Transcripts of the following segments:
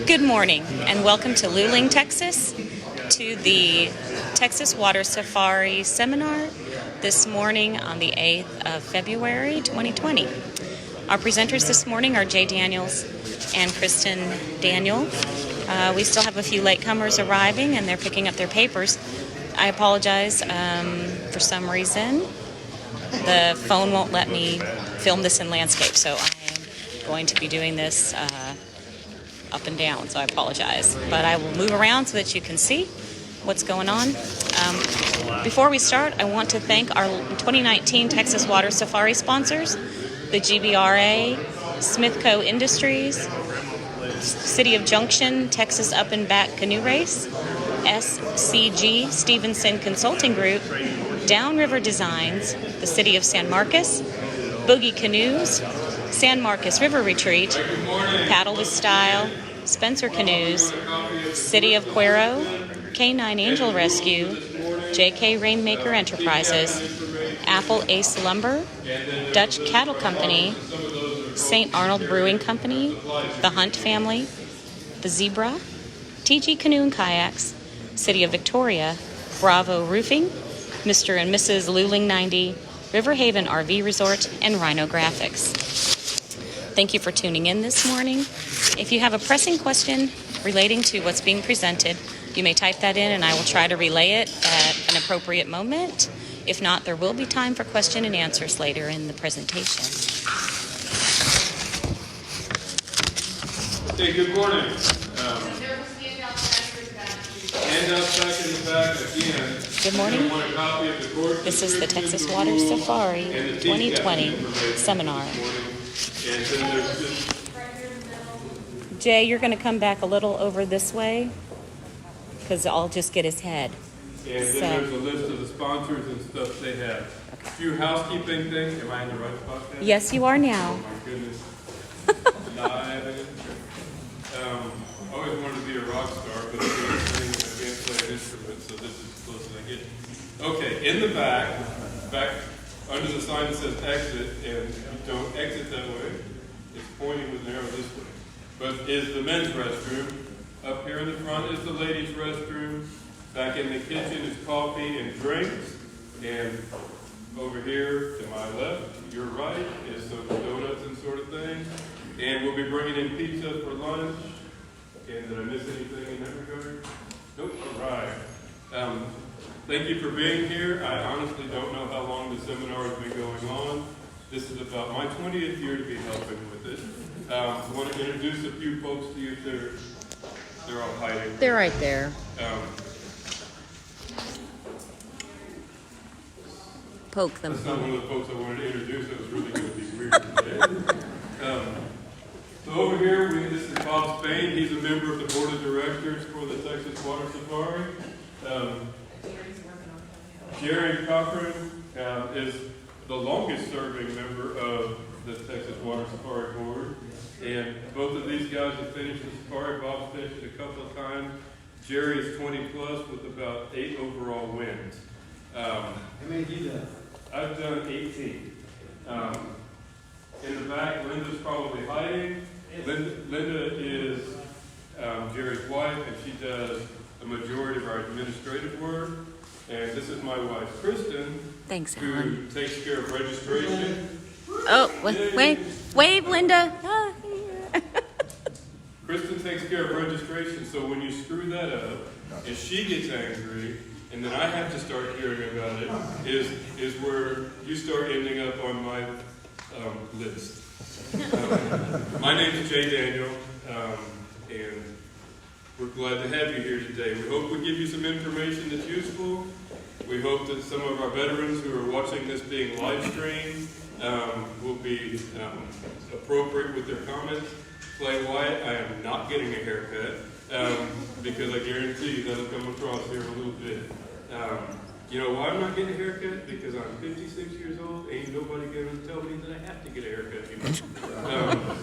Good morning and welcome to Luling, Texas, to the Texas Water Safari Seminar this morning on the 8th of February 2020. Our presenters this morning are Jay Daniels and Kristen Daniel. We still have a few latecomers arriving and they're picking up their papers. I apologize for some reason. The phone won't let me film this in landscape, so I am going to be doing this up and down, so I apologize. But I will move around so that you can see what's going on. Before we start, I want to thank our 2019 Texas Water Safari sponsors, the GBRA, Smithco Industries, City of Junction, Texas Up and Back Canoe Race, SCG Stevenson Consulting Group, Downriver Designs, the City of San Marcos, Boogie Canoes, San Marcos River Retreat, Paddle with Style, Spencer Canoes, City of Cuero, K9 Angel Rescue, JK Rainmaker Enterprises, Apple Ace Lumber, Dutch Cattle Company, St. Arnold Brewing Company, The Hunt Family, The Zebra, TG Canoe and Kayaks, City of Victoria, Bravo Roofing, Mr. and Mrs. Luling 90, River Haven RV Resort, and Rhino Graphics. Thank you for tuning in this morning. If you have a pressing question relating to what's being presented, you may type that in and I will try to relay it at an appropriate moment. If not, there will be time for question and answers later in the presentation. Hey, good morning. Handouts back in the back again. Good morning. This is the Texas Water Safari 2020 seminar. Jay, you're going to come back a little over this way because I'll just get his head. And then there's a list of the sponsors and stuff they have. Okay. A few housekeeping things. Am I in the right spot now? Yes, you are now. Oh my goodness. Live. I always wanted to be a rock star, but I can't play an instrument, so this is as close as I get. Okay, in the back under the sign that says exit, and you don't exit that way. It's pointing with an arrow this way. But is the men's restroom. Up here in the front is the ladies' restroom. Back in the kitchen is coffee and drinks. And over here to my left, your right, is some donuts and sort of things. And we'll be bringing in pizza for lunch. And did I miss anything in that regard? Nope. All right. Thank you for being here. I honestly don't know how long the seminar has been going on. This is about my 20th year to be helping with it. I want to introduce a few folks to you if they're all hiding. They're right there. Poke them. That's not one of the folks I wanted to introduce. That was really going to be weird today. So over here, this is Bob Spain. He's a member of the board of directors for the Texas Water Safari. Jerry Cochran is the longest serving member of the Texas Water Safari Board. And both of these guys have finished the safari. Bob's finished it a couple of times. Jerry is 20 plus with about 8 overall wins. How many have you done? I've done 18. In the back, Linda's probably hiding. Linda is Jerry's wife, and she does the majority of our administrative work. And this is my wife, Kristen. Thanks, who Alan. takes care of registration. Oh, wave, Linda. Kristen takes care of registration, so when you screw that up, and she gets angry, and then I have to start hearing about it, is where you start ending up on my list. My name is Jay Daniel, and we're glad to have you here today. We hope we give you some information that's useful. We hope that some of our veterans who are watching this being live streamed will be appropriate with their comments. Clay White, I am not getting a haircut because I guarantee you that'll come across here in a little bit. You know why I'm not getting a haircut? Because I'm 56 years old. Ain't nobody going to tell me that I have to get a haircut anymore.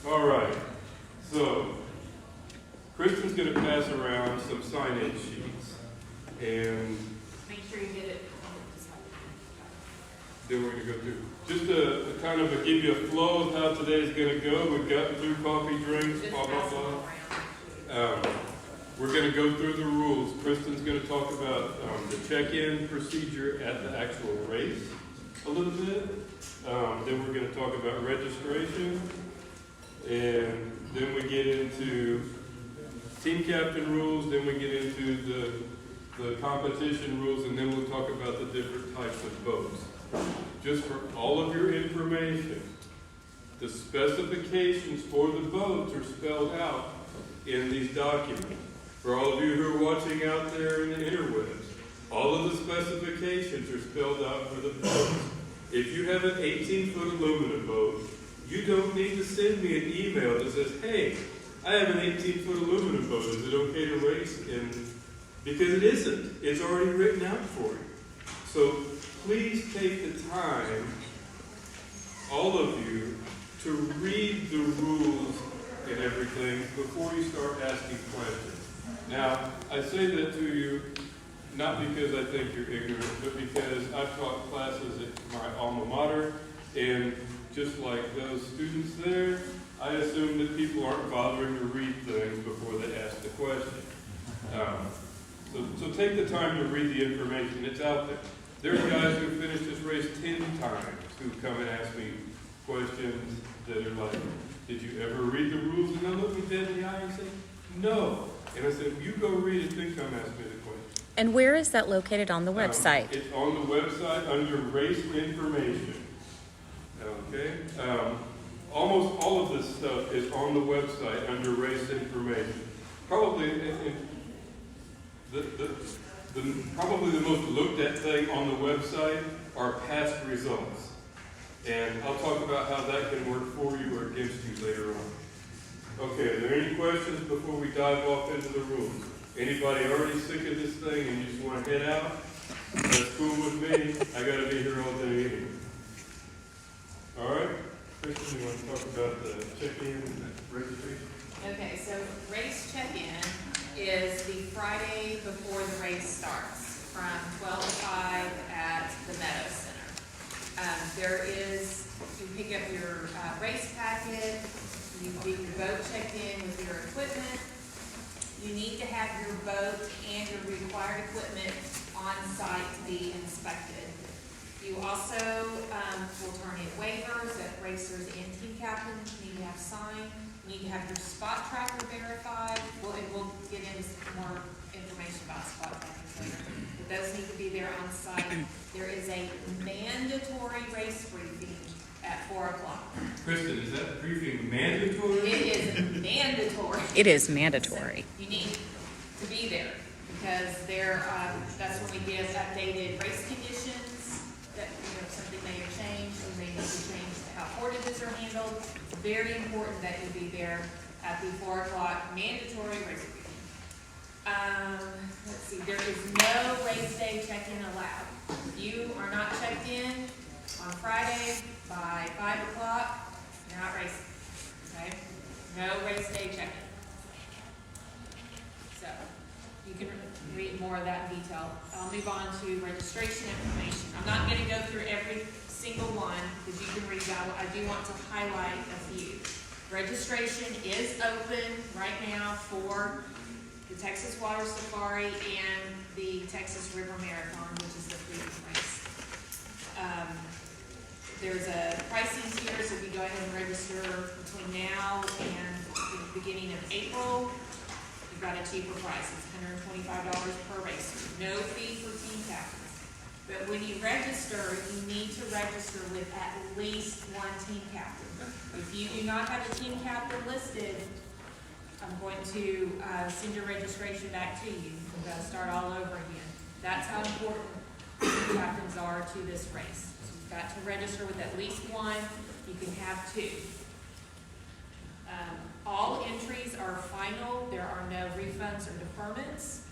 All right. So, Kristen's going to pass around some sign-in sheets. And make sure you get it. then we're going to go through. Just to kind of give you a flow of how today's going to go. We've gotten through coffee, drinks, blah, blah, blah. We're going to go through the rules. Kristen's going to talk about the check-in procedure at the actual race a little bit. Then we're going to talk about registration. And then we get into team captain rules. Then we get into the competition rules. And then we'll talk about the different types of boats. Just for all of your information, the specifications for the boats are spelled out in these documents. For all of you who are watching out there in the interwebs, all of the specifications are spelled out for the boats. If you have an 18-foot aluminum boat, you don't need to send me an email that says, hey, I have an 18-foot aluminum boat. Is it okay to race? Because it isn't. It's already written out for you. So please take the time, all of you, to read the rules and everything before you start asking questions. Now, I say that to you not because I think you're ignorant, but because I've taught classes at my alma mater, and just like those students there, I assume that people aren't bothering to read things before they ask the question. So take the time to read the information. It's out there. There's guys who finished this race 10 times who come and ask me questions that are like, did you ever read the rules? And they'll look me dead in the eye and say, no. And I said, you go read it, then come ask me the question. And where is that located on the website? It's on the website under race information. Okay? Almost all of this stuff is on the website under race information. Probably probably the most looked at thing on the website are past results. And I'll talk about how that can work for you or against you later on. Okay, are there any questions before we dive off into the rules? Anybody already sick of this thing and you just want to head out? That's cool with me. I got to be here all day anyway. All right? Kristen, you want to talk about the check-in and registration? Okay, so race check-in is the Friday before the race starts from 12 to 5 at the Meadows Center. You pick up your race packet, you get your boat checked in with your equipment. You need to have your boat and your required equipment on site to be inspected. You also will turn in waivers that racers and team captains need to have signed. You need to have your spot tracker verified. We'll get into some more information about spot trackers later. But those need to be there on site. There is a mandatory race briefing at 4 o'clock. Kristen, is that briefing mandatory? It is mandatory. It is mandatory. So you need to be there because that's when we give updated race conditions that something may have changed. We may need to change how portages are handled. It's very important that you be there at the 4 o'clock mandatory race briefing. Let's see. There is no race day check-in allowed. If you are not checked in on Friday by 5 o'clock, you're not racing. Okay? No race day check-in. So you can read more of that in detail. I'll move on to registration information. I'm not going to go through every single one because you can read that. I do want to highlight a few. Registration is open right now for the Texas Water Safari and the Texas River Marathon, which is the freedom race. There's a pricing tier, so if you go ahead and register between now and the beginning of April, you've got a cheaper price. It's $125 per racer. No fee for team captains. But when you register, you need to register with at least one team captain. If you do not have a team captain listed, I'm going to send your registration back to you. We've got to start all over again. That's how important team captains are to this race. So you've got to register with at least one. You can have two. All entries are final. There are no refunds or deferments.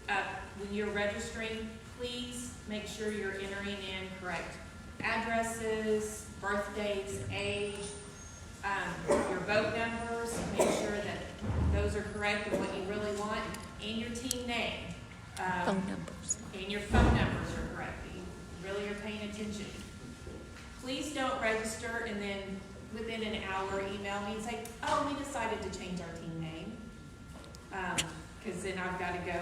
When you're registering, please make sure you're entering in correct addresses, birth dates, age, your boat numbers. Make sure that those are correct and what you really want, and your team name. Phone numbers. And your phone numbers are correct. You really are paying attention. please don't register and then within an hour email me and say, oh, we decided to change our team name. Because then I've got to go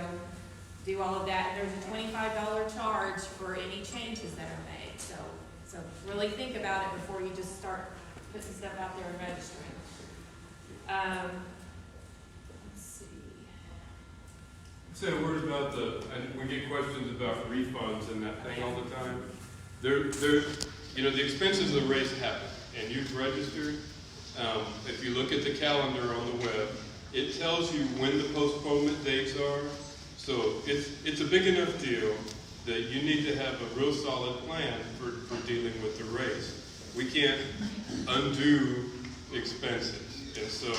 do all of that. And there's a $25 charge for any changes that are made. So really think about it before you just start putting stuff out there and registering. Let's see. Say a word about and we get questions about refunds and that thing all the time. The expenses of the race happen, and you've registered. If you look at the calendar on the web, it tells you when the postponement dates are. So it's a big enough deal that you need to have a real solid plan for dealing with the race. We can't undo expenses. And so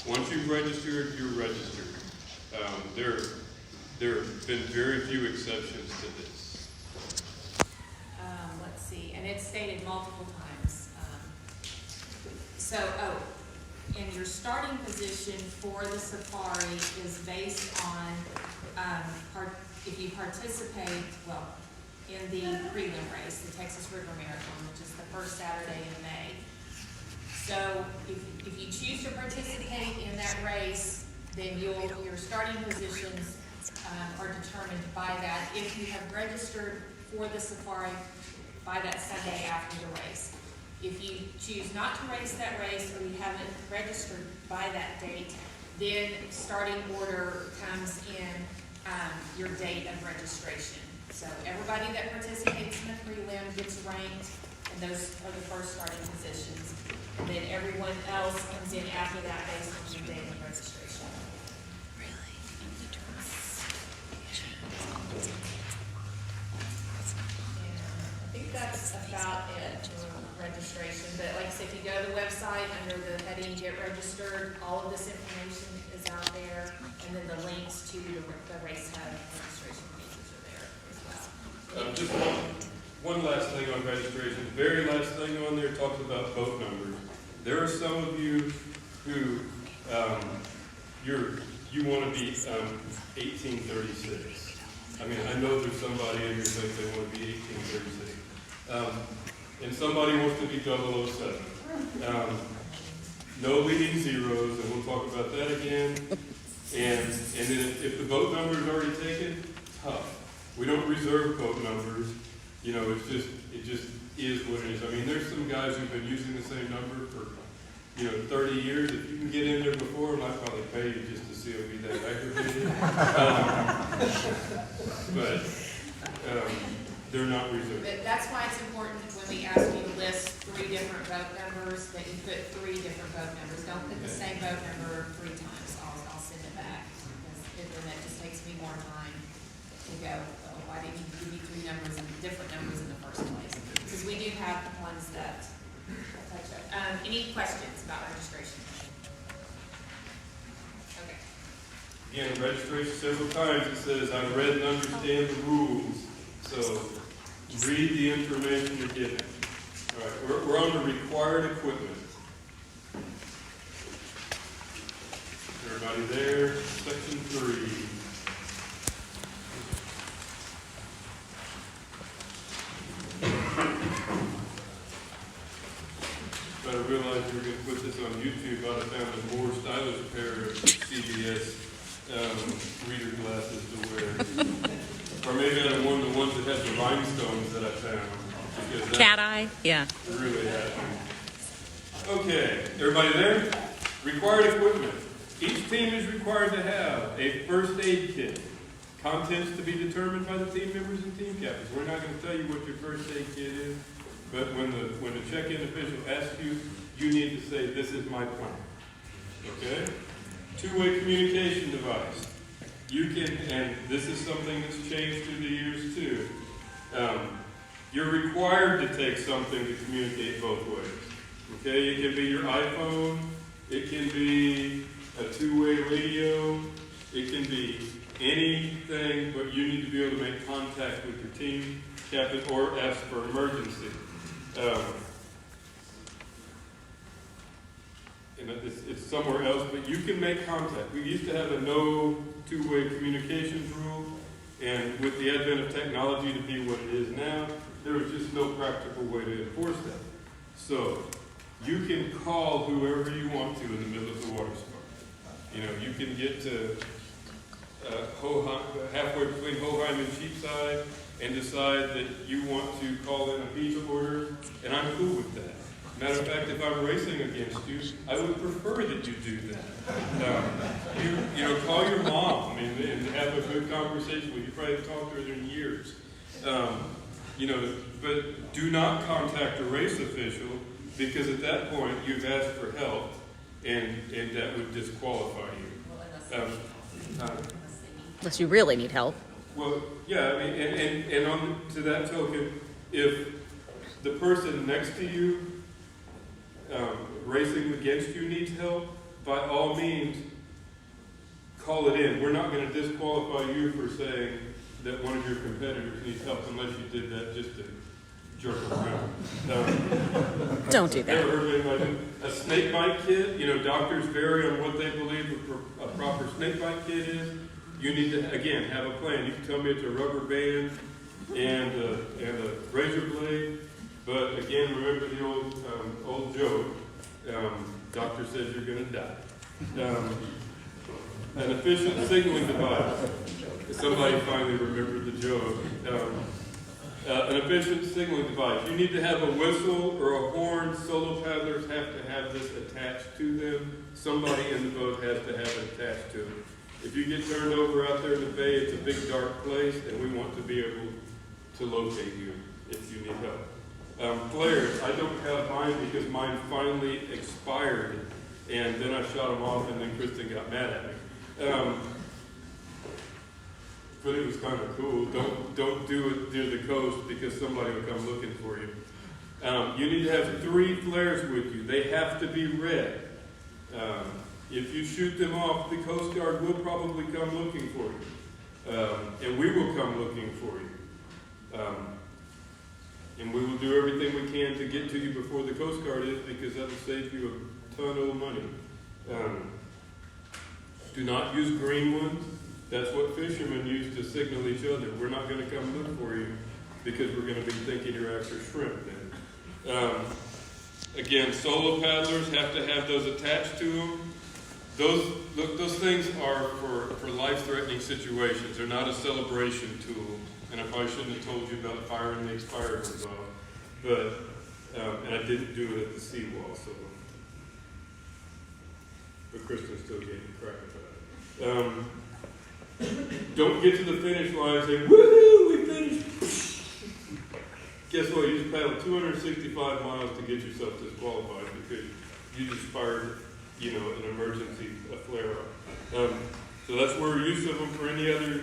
once you've registered, you're registered. There have been very few exceptions to this. Let's see, and it's stated multiple times. And your starting position for the safari is based on if you participate, in the prelim race, the Texas River Marathon, which is the first Saturday in May. So if you choose to participate in that race, then your starting positions are determined by that if you have registered for the safari by that Sunday after the race. If you choose not to race that race or you haven't registered by that date, then starting order comes in your date of registration. So everybody that participates in the prelim gets ranked, and those are the first starting positions. And then everyone else comes in after that based on your date of registration. I think that's about it for registration. But like I said, if you go to the website under the heading Get Registered, all of this information is out there, and then the links to the race hub registration pages are there as well. Just one last thing on registration. The very last thing on there talks about boat numbers. There are some of you who you want to be 1836. I mean, I know there's somebody in here who thinks they want to be 1836. And somebody wants to be 007. No leading zeros, and we'll talk about that again. And then if the boat number is already taken, tough. We don't reserve boat numbers. It just is what it is. I mean, there's some guys who've been using the same number for 30 years. If you can get in there before, and I'd probably pay you just to see it be that aggravated. But they're not reserved. But that's why it's important when we ask you to list 3 different boat numbers, that you put 3 different boat numbers. Don't put the same boat number 3 times. I'll send it back, because then that just takes me more time to go, oh, why didn't you give me 3 numbers and different numbers in the first place? Because we do have ones that touch up. Any questions about registration? Okay. Again, registration several times it says, I read and understand the rules. So read the information you're given. All right, we're on the required equipment. Everybody there? Section 3. If I realized we were going to put this on YouTube, I'd have found a more stylish pair of CBS reader glasses to wear. Or maybe I'd have worn the ones that had the rhinestones that I found. Cat eye? Yeah. Really happened. Okay, everybody there? Required equipment. Each team is required to have a first aid kit. Contents to be determined by the team members and team captains. We're not going to tell you what your first aid kit is, but when the check-in official asks you, you need to say, this is my plan. Okay? Two-way communication device. You can, and this is something that's changed through the years too. You're required to take something to communicate both ways. Okay, it can be your iPhone, it can be a two-way radio, it can be anything, but you need to be able to make contact with your team captain or ask for emergency. And it's somewhere else, but you can make contact. We used to have a no two-way communications rule, and with the advent of technology to be what it is now, there was just no practical way to enforce that. So you can call whoever you want to in the middle of the water sport. You know, you can get to halfway between Hoheim and Cheapside and decide that you want to call in a pizza order, and I'm cool with that. Matter of fact, if I'm racing against you, I would prefer that you do that. You know, call your mom and have a good conversation with you. You probably haven't talked to her in years. You know, but do not contact a race official, because at that point you've asked for help, and that would disqualify you. Unless you really need help. Well, yeah, I mean, and on to that token, if the person next to you racing against you needs help, by all means, call it in. We're not going to disqualify you for saying that one of your competitors needs help, unless you did that just to jerk around. Don't do that. Never heard of anybody do a snake bite kit. You know, doctors vary on what they believe a proper snake bite kit is. You need to, again, have a plan. You can tell me it's a rubber band and a razor blade, but again, remember the old joke. Doctor says you're going to die. An efficient signaling device. Somebody finally remembered the joke. An efficient signaling device. You need to have a whistle or a horn. Solo paddlers have to have this attached to them. Somebody in the boat has to have it attached to them. If you get turned over out there in the bay, it's a big dark place, and we want to be able to locate you if you need help. Flares, I don't have mine because mine finally expired, and then I shot them off, and then Kristen got mad at me. But it was kind of cool. Don't do it near the coast, because somebody will come looking for you. You need to have 3 flares with you. They have to be red. If you shoot them off, the Coast Guard will probably come looking for you. And we will come looking for you. And we will do everything we can to get to you before the Coast Guard is, because that will save you a ton of money. Do not use green ones. That's what fishermen use to signal each other. We're not going to come look for you, because we're going to be thinking you're after shrimp then. Again, solo paddlers have to have those attached to them. Those things are for life-threatening situations. They're not a celebration tool. And I probably shouldn't have told you about firing the expired ones off. But, and I didn't do it at the seawall, so. But Kristen's still getting crap about it. Don't get to the finish line and say, woohoo, we finished. Guess what? You just paddled 265 miles to get yourself disqualified because you just fired, you know, an emergency, a flare-up. So that's where use of them for any other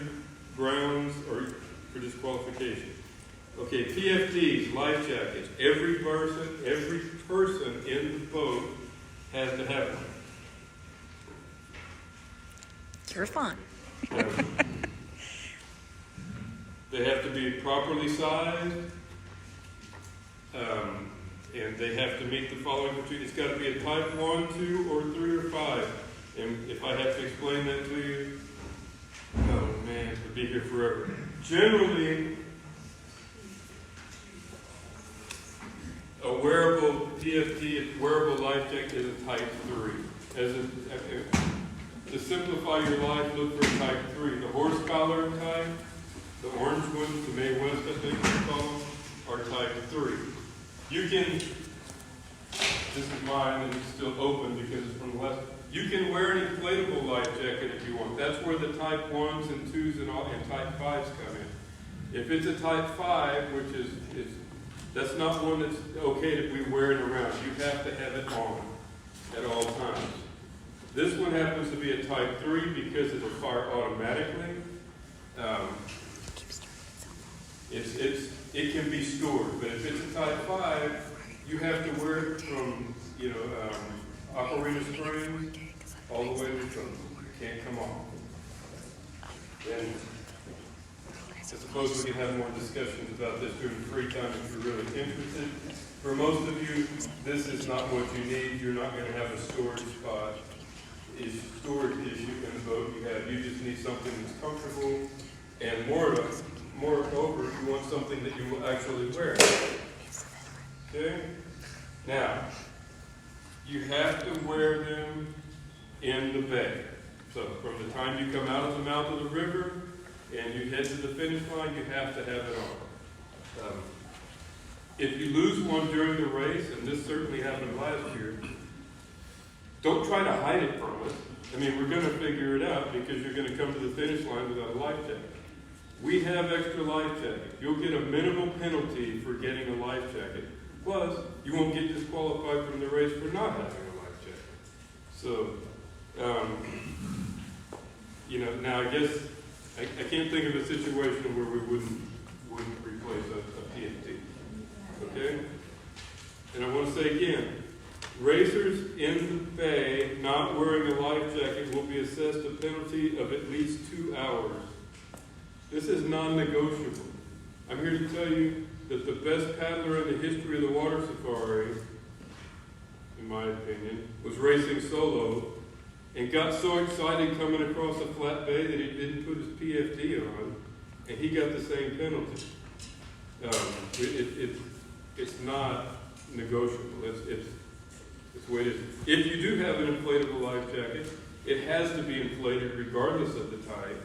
grounds or for disqualification. Okay, PFDs, life jackets. Every person in the boat has to have one. You're fine. They have to be properly sized, and they have to meet the following criteria. It's got to be a type 1, 2, or 3, or 5. And if I have to explain that to you, oh man, we'll be here forever. Generally, a wearable PFD, wearable life jacket is a type 3. To simplify your life, look for type 3. The horse collar type, the orange ones, the May West, I think they call them, are type 3. You can, this is mine and it's still open because it's from the last. You can wear an inflatable life jacket if you want. That's where the type 1s and 2s and type 5s come in. If it's a type 5, which is that's not one that's okay to be wearing around. You have to have it on at all times. This one happens to be a type 3 because it'll fire automatically. It can be stored, but if it's a type 5, you have to wear it from, Ocarina Springs all the way to Thompson. You can't come off. And I suppose we can have more discussions about this during free time if you're really interested. For most of you, this is not what you need. You're not going to have a storage spot. Storage issue in the boat you have. You just need something that's comfortable, and moreover, you want something that you will actually wear. Okay? Now, you have to wear them in the bay. So from the time you come out of the mouth of the river and you head to the finish line, you have to have it on. If you lose one during the race, and this certainly happened last year, don't try to hide it from us. I mean, we're going to figure it out because you're going to come to the finish line without a life jacket. We have extra life jackets. You'll get a minimal penalty for getting a life jacket. Plus, you won't get disqualified from the race for not having a life jacket. So, now I guess I can't think of a situation where we wouldn't replace a PFT. Okay? And I want to say again, racers in the bay not wearing a life jacket will be assessed a penalty of at least 2 hours. This is non-negotiable. I'm here to tell you that the best paddler in the history of the water safari, in my opinion, was racing solo and got so excited coming across a flat bay that he didn't put his PFD on, and he got the same penalty. It's not negotiable. It's the way it is. If you do have an inflatable life jacket, it has to be inflated regardless of the tide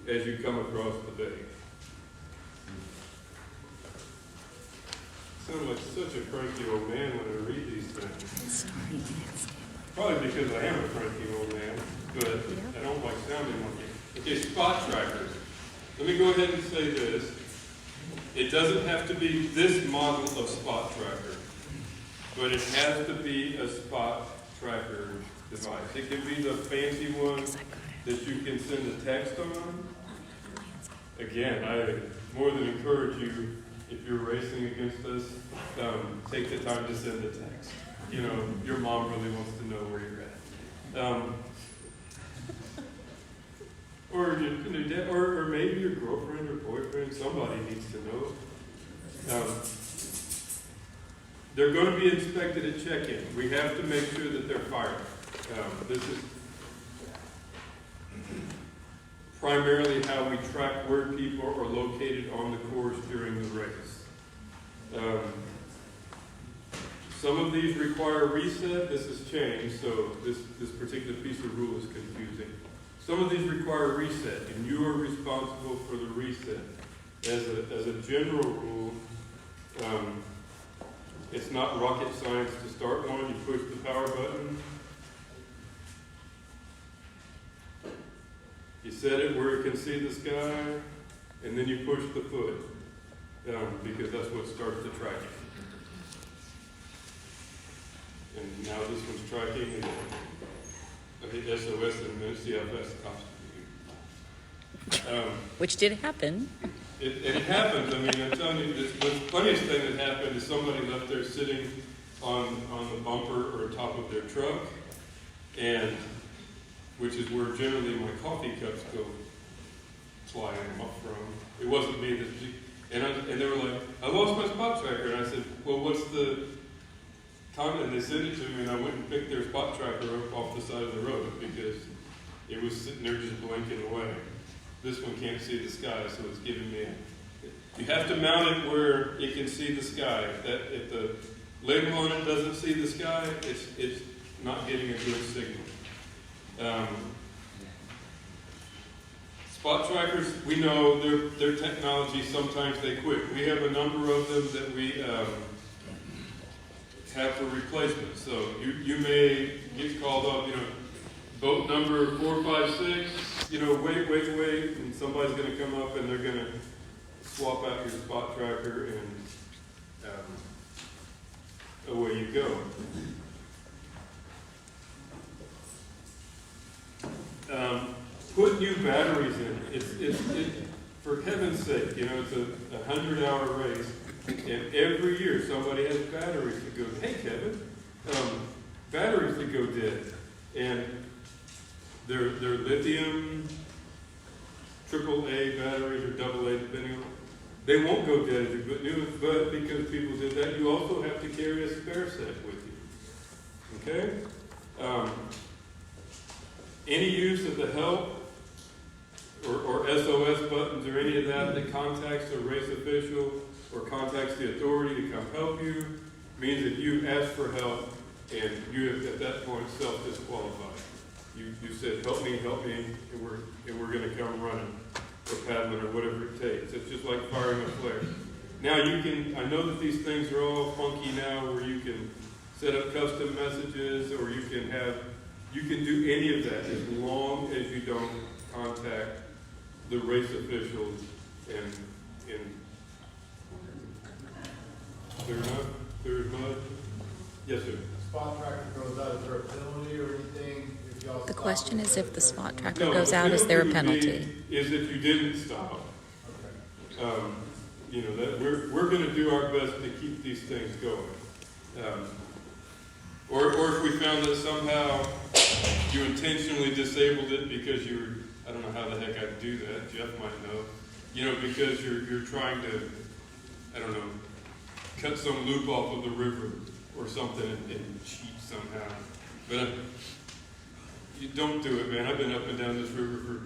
as you come across the bay. I sound like such a cranky old man when I read these things. Probably because I am a cranky old man, but I don't like sounding like it. Okay, spot trackers. Let me go ahead and say this. It doesn't have to be this model of spot tracker, but it has to be a spot tracker device. It can be the fancy one that you can send a text on. Again, I more than encourage you, if you're racing against us, take the time to send a text. You know, your mom really wants to know where you're at. Or maybe your girlfriend or boyfriend, somebody needs to know. They're going to be inspected at check-in. We have to make sure that they're fired. This is primarily how we track where people are located on the course during the race. Some of these require reset. This has changed, so this particular piece of rule is confusing. Some of these require reset, and you are responsible for the reset. As a general rule, it's not rocket science to start one. You push the power button. You set it where it can see the sky, and then you push the foot, because that's what starts the tracking. And now this one's tracking. Okay, SOS, and then see how fast it comes. Which did happen. It happens. I mean, I'm telling you, the funniest thing that happened is somebody left there sitting on the bumper or top of their truck, and which is where generally my coffee cups go flying up from. It wasn't me and they were like, I lost my spot tracker. And I said, well, what's the time? And they sent it to me, and I went and picked their spot tracker up off the side of the road because it was sitting there just blinking away. This one can't see the sky, so it's giving me you have to mount it where it can see the sky. If the label on it doesn't see the sky, it's not getting a good signal. Spot trackers, we know their technology, sometimes they quit. We have a number of them that we have for replacement. So you may get called up, boat number 456, wait, and somebody's going to come up and they're going to swap out your spot tracker and away you go. Put new batteries in. It's for heaven's sake, it's a 100-hour race, and every year somebody has batteries that go. Hey, Kevin, batteries that go dead, and they're lithium, AAA batteries or AA, depending on. They won't go dead if you put new ones, but because people did that, you also have to carry a spare set with you. Okay. Any use of the help or SOS buttons or any of that contacts a race official or contacts the authority to come help you, means that you asked for help and you have at that point self-disqualified. You said, help me, and we're going to come running or paddling or whatever it takes. It's just like firing a flare. Now I know that these things are all funky now where you can set up custom messages or you can do any of that as long as you don't contact the race officials and clear mud. Yes, sir. Spot tracker goes out, is there a penalty or anything? If y'all The stop question and is, say- if the spot tracker No, goes the out, is there a penalty would penalty? be Is if you didn't stop. Okay. That we're going to do our best to keep these things going. Or if we found that somehow you intentionally disabled it because I don't know how the heck I'd do that. Jeff might know. Because you're trying to, I don't know, cut some loop off of the river or something and cheat somehow. But you don't do it, man. I've been up and down this river for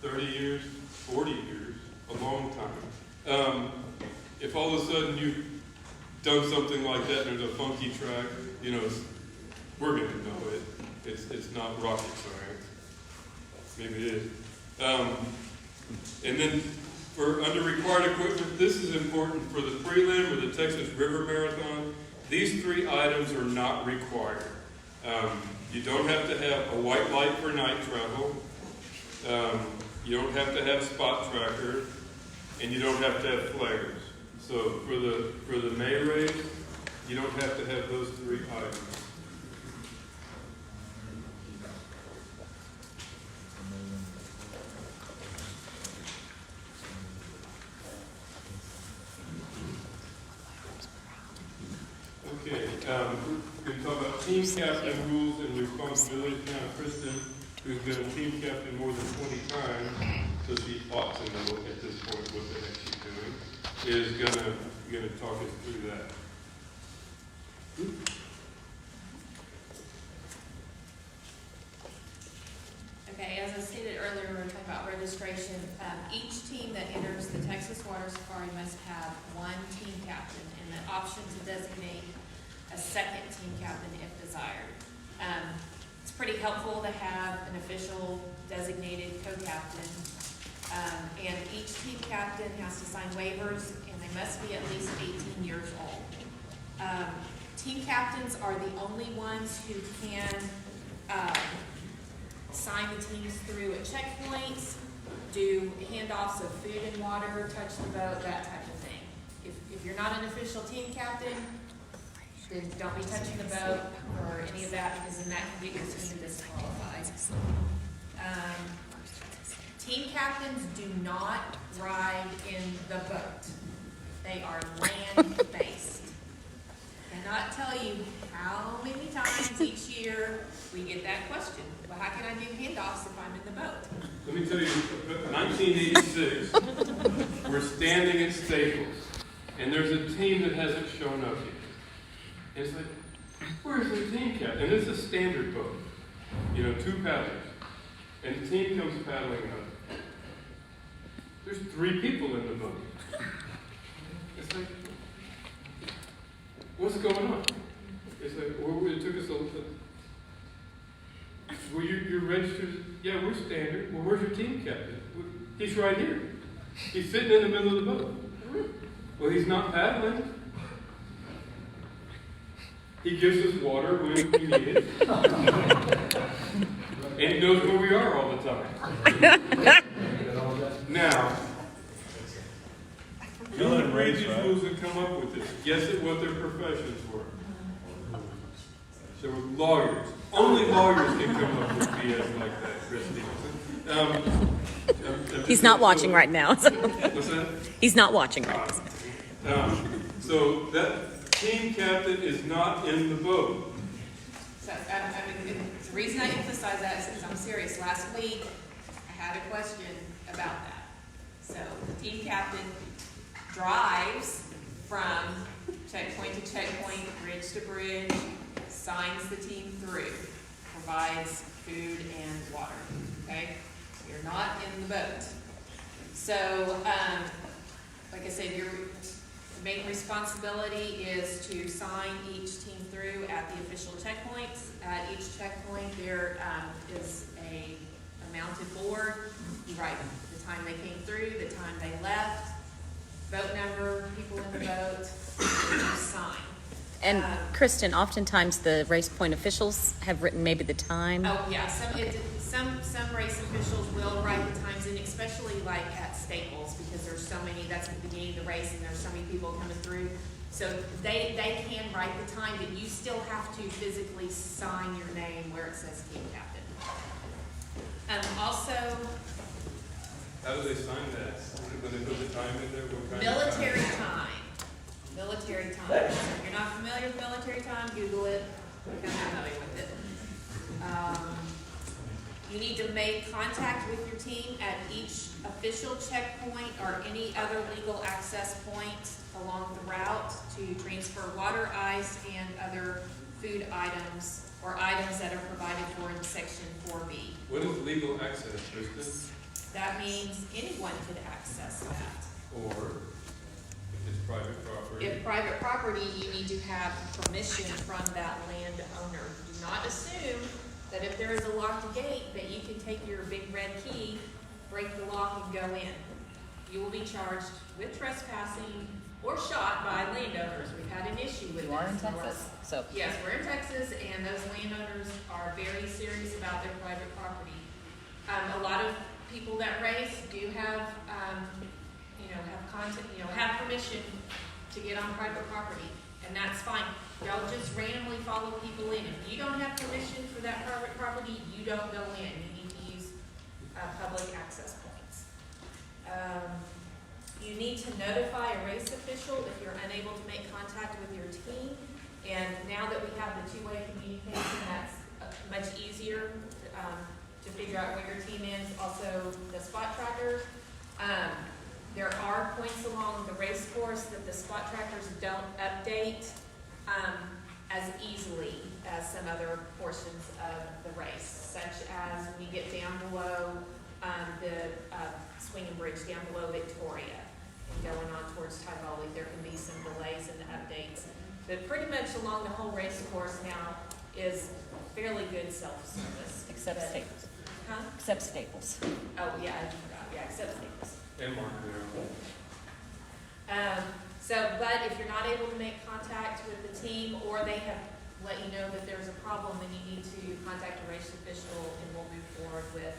30 years, 40 years, a long time. If all of a sudden you've done something like that and there's a funky track, we're going to know it. It's not rocket science. Maybe it is. And then under required equipment, this is important for the prelim or the Texas River Marathon. These 3 items are not required. You don't have to have a white light for night travel. You don't have to have spot trackers, and you don't have to have flares. So for the May race, you don't have to have those 3 items. Okay, we can talk about team captain rules and responsibilities now. Kristen, who's been a team captain more than 20 times, so she ought to know at this point what the heck she's doing, is gonna talk us through that. Okay, as I stated earlier, we were talking about registration. Each team that enters the Texas Water Safari must have 1 team captain and the option to designate a second team captain if desired. It's pretty helpful to have an official designated co-captain. And each team captain has to sign waivers and they must be at least 18 years old. Team captains are the only ones who can sign the teams through at checkpoints, do handoffs of food and water, touch the boat, that type of thing. If you're not an official team captain, then don't be touching the boat or any of that, because then that can get your team disqualified. Team captains do not ride in the boat. They are land-based. Cannot tell you how many times each year we get that question. Well, how can I do handoffs if I'm in the boat? Let me tell you, 1986, we're standing at Staples, and there's a team that hasn't shown up yet. And it's like, where's the team captain? And it's a standard boat, 2 paddlers. And the team comes paddling up. There's 3 people in the boat. It's like, what's going on? It's like, well, it took us a little bit. Well, you're registered. Yeah, we're standard. Well, where's your team captain? He's right here. He's sitting in the middle of the boat. Well, he's not paddling. He gives us water when we need it. And he knows where we are all the time. Now, who would read these rules and come up with this? Guess at what their professions were. There were lawyers. Only lawyers can come up with BS like that, Christy. He's not watching right now. So. What's that? He's not watching right now. So that team captain is not in the boat. So, the reason I emphasize that is because I'm serious. Last week, I had a question about that. So, the team captain drives from checkpoint to checkpoint, bridge to bridge, signs the team through, provides food and water, okay? You're not in the boat. So, like I said, main responsibility is to sign each team through at the official checkpoints. At each checkpoint, there is a mounted board. You write the time they came through, the time they left, boat number, people in the boat, and you sign. And Kristen, oftentimes the race point officials have written maybe the time. Oh, yeah, some race officials will write the times in, especially like at Staples, because there's so many, that's at the beginning of the race, and there's so many people coming through. So they can write the time, but you still have to physically sign your name where it says team captain. Also, How do they sign that? When they put the time in there, what kind military of time? time. Military time. If you're not familiar with military time, Google it. I'm kind of familiar with it. You need to make contact with your team at each official checkpoint or any other legal access point along the route to transfer water, ice, and other food items or items that are provided for in section 4B. What is legal access, Kristen? That means anyone could access that. Or if it's private property? If private property, you need to have permission from that landowner. Do not assume that if there is a locked gate, that you can take your big red key, break the lock, and go in. You will be charged with trespassing or shot by landowners. We've had an issue with You are in this. Texas, so. Yes, we're in Texas, and those landowners are very serious about their private property. A lot of people that race do have, have permission to get on private property, and that's fine. Don't just randomly follow people in. If you don't have permission for that private property, you don't go in. You need to use public access points. You need to notify a race official if you're unable to make contact with your team. And now that we have the two-way communication, that's much easier to figure out where your team is. Also, the spot trackers. There are points along the race course that the spot trackers don't update as easily as some other portions of the race, such as when you get down below the swinging bridge down below Victoria and going on towards Tivoli, there can be some delays in the updates. But pretty much along the whole race course now is fairly good self-service. Except Staples. Huh? Except Staples. Oh, yeah, I forgot. Yeah, except Staples. And Mark there. But if you're not able to make contact with the team, or they have let you know that there's a problem, then you need to contact a race official, and we'll move forward with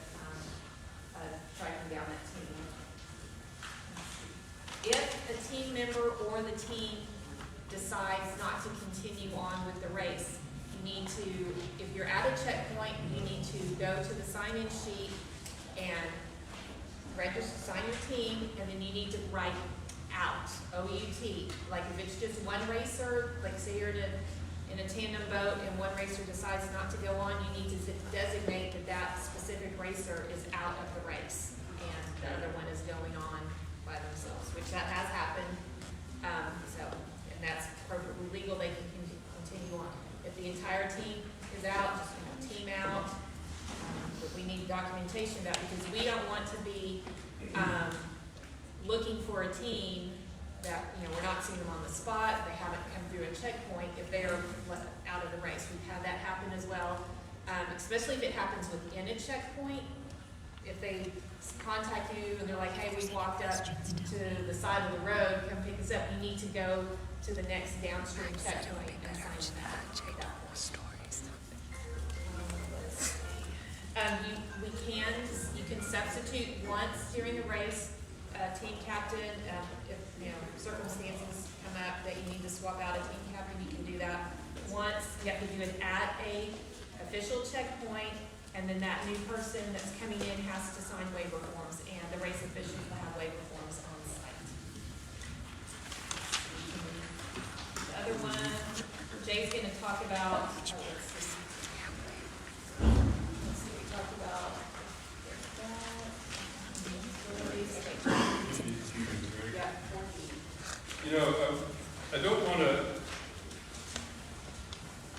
tracking down that team. If a team member or the team decides not to continue on with the race, you need to, if you're at a checkpoint, you need to go to the sign-in sheet and register, sign your team, and then you need to write out, O-U-T. Like if it's just one racer, like say you're in a tandem boat and one racer decides not to go on, you need to designate that that specific racer is out of the race and the other one is going on by themselves, which that has happened. And that's perfectly legal, they can continue on. If the entire team is out, just team out. But we need documentation of that because we don't want to be looking for a team that, we're not seeing them on the spot, they haven't come through a checkpoint if they're out of the race. We've had that happen as well, especially if it happens within a checkpoint. If they contact you and they're like, hey, we walked up to the side of the road, come pick us up, you need to go to the next downstream checkpoint and sign that. You can substitute once during the race, team captain. If circumstances come up that you need to swap out a team captain, you can do that once. You have to do it at a official checkpoint, and then that new person that's coming in has to sign waiver forms, and the race officials will have waiver forms on site. The other one, Jay's going to talk about.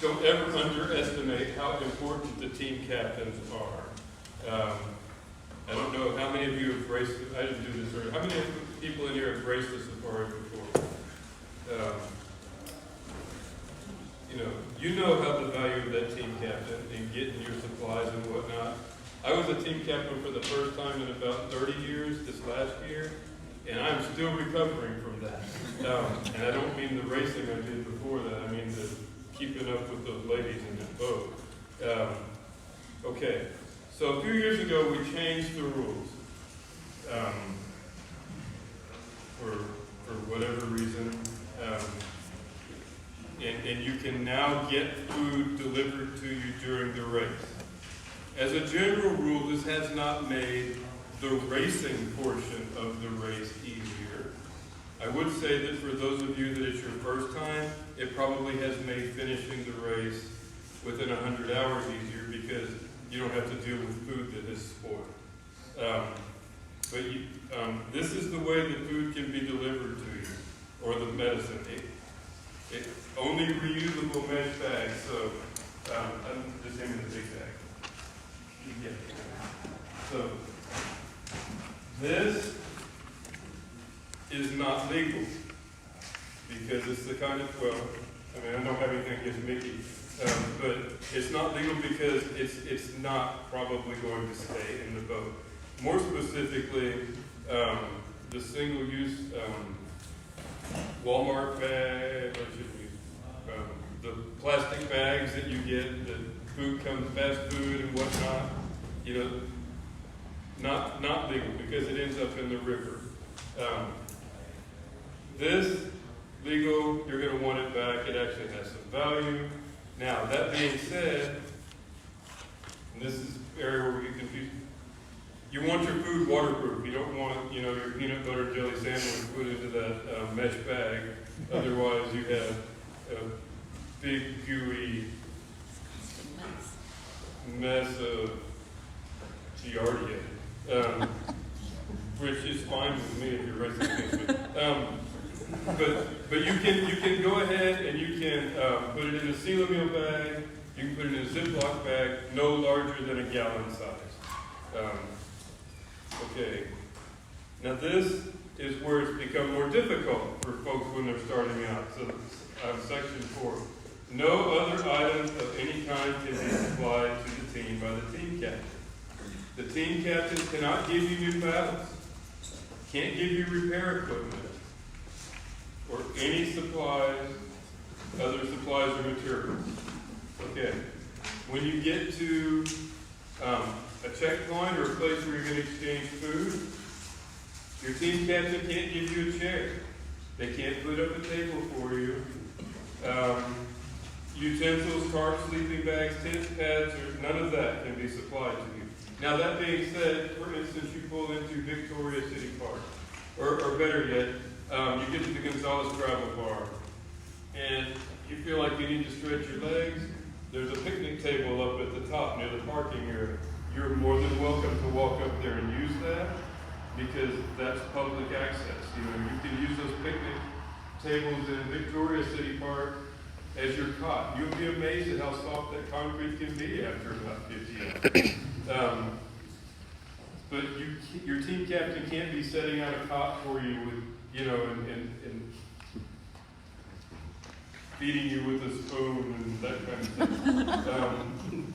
Don't ever underestimate how important the team captains are. I don't know how many of you have raced, I didn't do this earlier, how many people in here have raced the safari before? um, you know how the value of that team captain and getting your supplies and whatnot. I was a team captain for the first time in about 30 years this last year, and I'm still recovering from that. And I don't mean the racing I did before that. I mean the keeping up with those ladies in the boat. Okay, so a few years ago we changed the rules for whatever reason. And you can now get food delivered to you during the race. As a general rule, this has not made the racing portion of the race easier. I would say that for those of you that it's your first time, it probably has made finishing the race within 100 hours easier because you don't have to deal with food that is spoiled. This is the way the food can be delivered to you, or the medicine. It only reusable mesh bags, so I'm just aiming the big bag. Yeah. So this is not legal because it's the kind of, well, I mean, I don't have anything against Mickey, but it's not legal because it's not probably going to stay in the boat. More specifically, the single-use Walmart bag, the plastic bags that you get, that food comes, fast food and whatnot, not legal because it ends up in the river. This legal, you're going to want it back. It actually has some value. Now, that being said, and this is the area where we get confused. You want your food waterproof. You don't want, your peanut butter jelly sandwich put into that mesh bag. Otherwise, you have a big, gooey mess of giardia, which is fine with me if you're racing against me. But you can go ahead and you can put it in a seal meal bag. You can put it in a Ziploc bag, no larger than a gallon size. Okay. Now this is where it's become more difficult for folks when they're starting out. So section 4. No other items of any kind can be supplied to the team by the team captain. The team captain cannot give you new paddles, can't give you repair equipment, or any supplies, other supplies or materials. Okay. When you get to a checkpoint or a place where you're going to exchange food, your team captain can't give you a chair. They can't put up a table for you. Utensils, tarps, sleeping bags, tent pads, or none of that can be supplied to you. Now that being said, for instance, you pull into Victoria City Park, or better yet, you get to the Gonzales Travel Bar, and you feel like you need to stretch your legs. There's a picnic table up at the top near the parking area. You're more than welcome to walk up there and use that because that's public access. You can use those picnic tables in Victoria City Park as your cot. You'll be amazed at how soft that concrete can be after about 50 hours. But your team captain can't be setting out a cot for you with, and feeding you with a spoon and that kind of thing.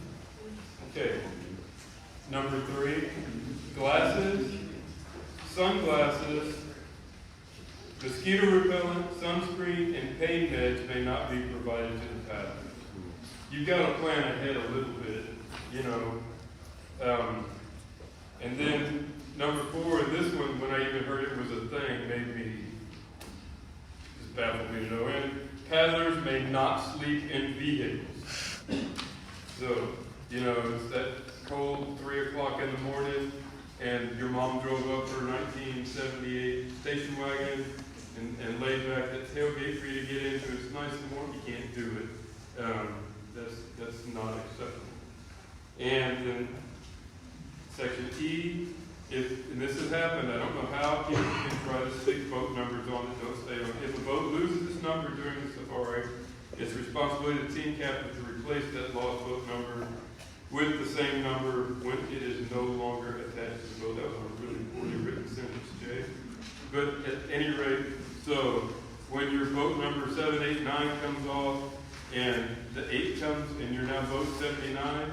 Okay. Number 3, glasses, sunglasses, mosquito repellent, sunscreen, and pain meds may not be provided to the passenger. You've got to plan ahead a little bit, and then number 4, this one, when I even heard it was a thing, made me, just baffled me to no end. Paddlers may not sleep in vehicles. So, it's that cold 3 o'clock in the morning, and your mom drove up her 1978 station wagon and laid back that tailgate for you to get into. It's nice and warm. You can't do it. That's not acceptable. And then section E, and this has happened, I don't know how people can try to stick boat numbers on that don't stay on. If a boat loses its number during the safari, it's the responsibility of the team captain to replace that lost boat number with the same number when it is no longer attached to the boat. That was a really poorly written sentence, Jay. But at any rate, so when your boat number 7, 8, 9 comes off and the 8 comes and you're now boat 79,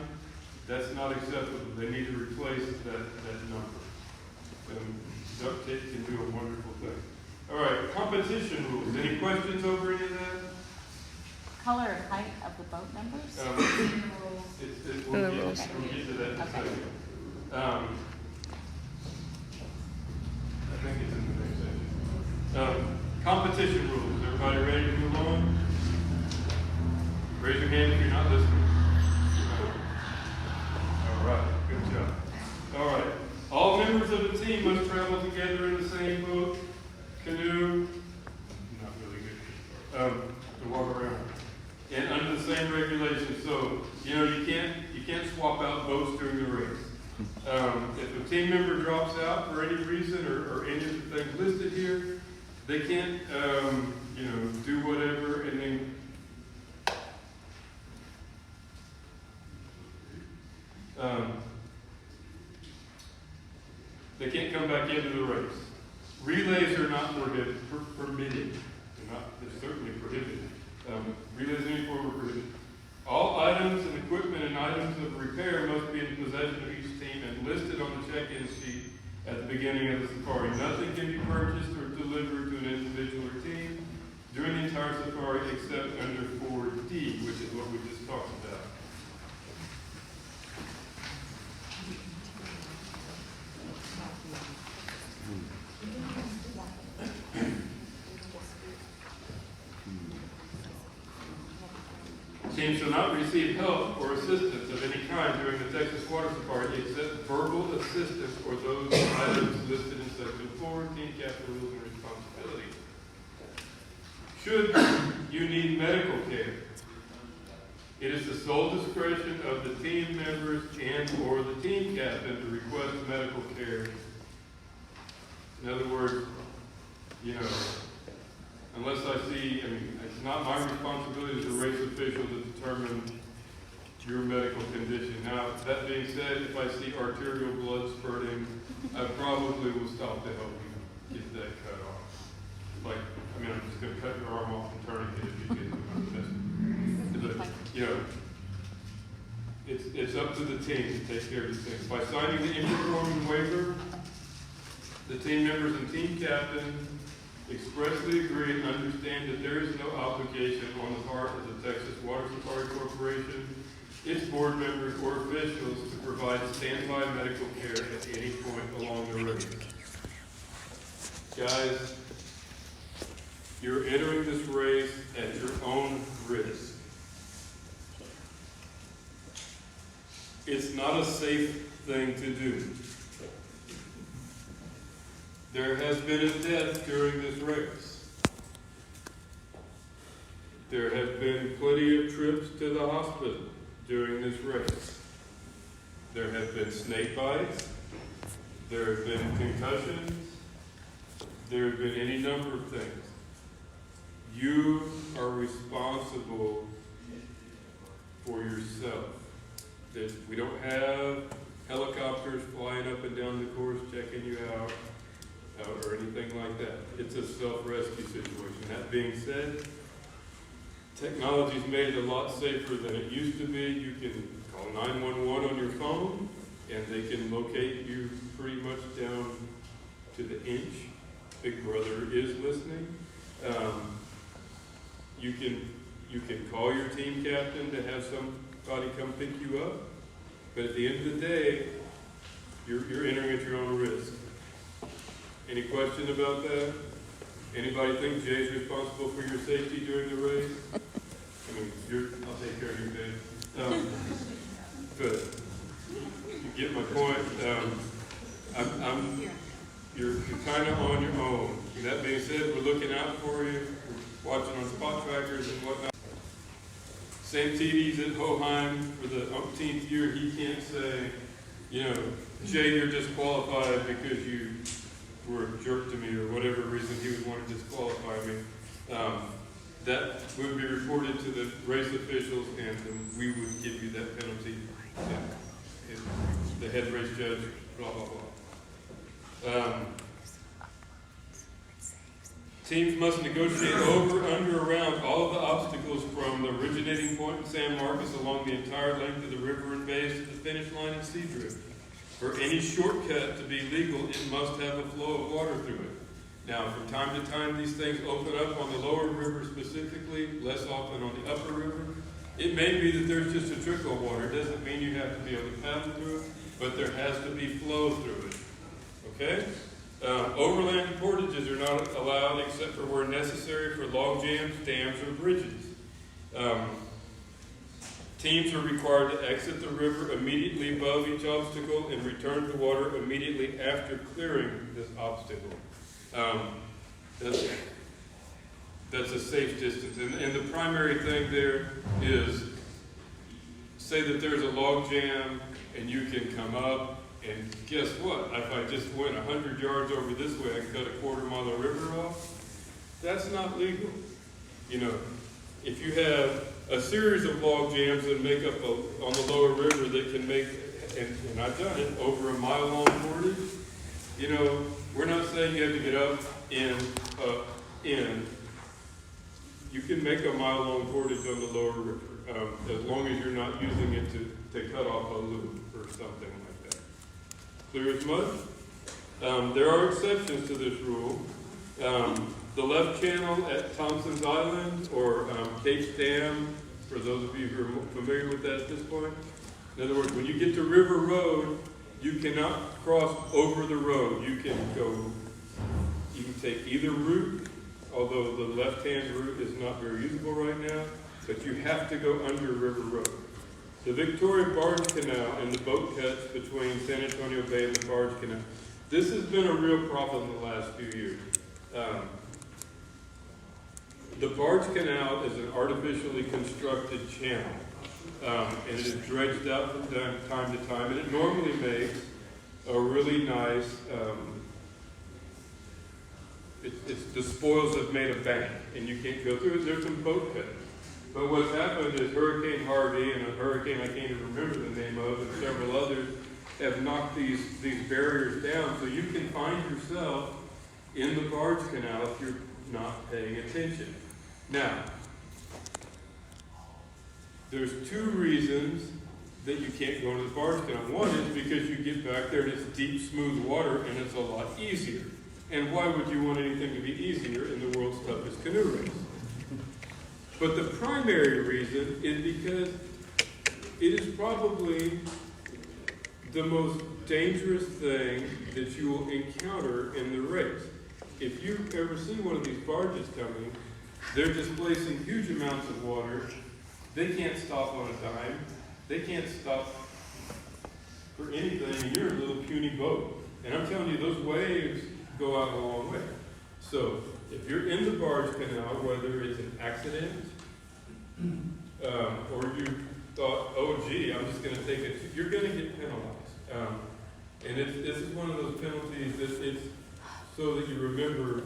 that's not acceptable. They need to replace that number. And duct tape can do a wonderful thing. All right, competition rules. Any questions over any of that? Color and height of the boat numbers? We'll get to that in a second. I think it's in the next section. Competition rules. Everybody ready to move on? Raise your hand if you're not listening. All right, good job. All right. All members of the team must travel together in the same boat, canoe, not really good, to walk around, and under the same regulations. So, you can't swap out boats during the race. If a team member drops out for any reason or any of the things listed here, they can't, do whatever and then they can't come back into the race. Relays are not permitted. They're certainly prohibited. Relays in any form are prohibited. All items and equipment and items of repair must be in possession of each team and listed on the check-in sheet at the beginning of the safari. Nothing can be purchased or delivered to an individual or team during the entire safari except under 4D, which is what we just talked about. Teams shall not receive help or assistance of any kind during the Texas Water Safari except verbal assistance or those items listed in Section 4, Team Captain Rules and Responsibilities. Should you need medical care, it is the sole discretion of the team members and or the team captain to request medical care. In other words, unless I see, it's not my responsibility as a race official to determine your medical condition. Now, that being said, if I see arterial blood spurting, I probably will stop to help you get that cut off. I'm just going to cut your arm off and turn it if you get it. It's up to the team to take care of these things. By signing the inter-form waiver, the team members and team captain expressly agree and understand that there is no obligation on the part of the Texas Water Safari Corporation, its board members, or officials to provide standby medical care at any point along the route. Guys, you're entering this race at your own risk. It's not a safe thing to do. There has been a death during this race. There have been plenty of trips to the hospital during this race. There have been snake bites. There have been concussions. There have been any number of things. You are responsible for yourself. We don't have helicopters flying up and down the course checking you out or anything like that. It's a self-rescue situation. That being said, technology's made it a lot safer than it used to be. You can call 911 on your phone, and they can locate you pretty much down to the inch. Big Brother is listening. You can call your team captain to have somebody come pick you up, but at the end of the day, you're entering at your own risk. Any question about that? Anybody think Jay's responsible for your safety during the race? I'll take care of you, Dave. Good. You get my point. You're kind of on your own. That being said, we're looking out for you. We're watching on spot trackers and whatnot. Same TV's at Hoheim for the umpteenth year. He can't say, Jay, you're disqualified because you were a jerk to me or whatever reason he would want to disqualify me. That would be reported to the race officials, and we would give you that penalty. And the head race judge, blah, blah, blah. Teams must negotiate over, under, around all of the obstacles from the originating point in San Marcos along the entire length of the river and bays to the finish line at Seadrift. For any shortcut to be legal, it must have a flow of water through it. Now, from time to time, these things open up on the lower river specifically, less often on the upper river. It may be that there's just a trickle of water. It doesn't mean you have to be able to paddle through it, but there has to be flow through it. Okay? Overland portages are not allowed except for where necessary for log jams, dams, or bridges. Teams are required to exit the river immediately above each obstacle and return to water immediately after clearing this obstacle. That's a safe distance. And the primary thing there is, say that there's a log jam and you can come up, and guess what? If I just went 100 yards over this way, I can cut a quarter mile of river off. That's not legal. You know, if you have a series of log jams that make up on the lower river that can make, and I've done it, over a mile-long portage, you know, we're not saying you have to get up and in. You can make a mile-long portage on the lower river, as long as you're not using it to cut off a loop or something like that. Clear as mud? There are exceptions to this rule. The left channel at Thompson's Island, or Cape Dam, for those of you who are familiar with that at this point. In other words, when you get to River Road, you cannot cross over the road. You can take either route, although the left-hand route is not very usable right now, but you have to go under River Road. The Victoria Barge Canal and the boat cuts between San Antonio Bay and the Barge Canal. This has been a real problem in the last few years. The Barge Canal is an artificially constructed channel, and it is dredged out from time to time, and it normally makes a really nice, the spoils have made a bank, and you can't go through it. There's some boat cuts. But what's happened is Hurricane Harvey and a hurricane I can't even remember the name of, and several others have knocked these barriers down, so you can find yourself in the Barge Canal if you're not paying attention. Now, there's two reasons that you can't go into the Barge Canal. One is because you get back there and it's deep, smooth water, and it's a lot easier. And why would you want anything to be easier in the world's toughest canoe race? But the primary reason is because it is probably the most dangerous thing that you will encounter in the race. If you ever see one of these barges coming, they're displacing huge amounts of water. They can't stop on a dime. They can't stop for anything. You're a little puny boat. And I'm telling you, those waves go out a long way. So if you're in the Barge Canal, whether it's an accident, or you thought, oh gee, I'm just going to take it, you're going to get penalized. And this is one of those penalties that it's so that you remember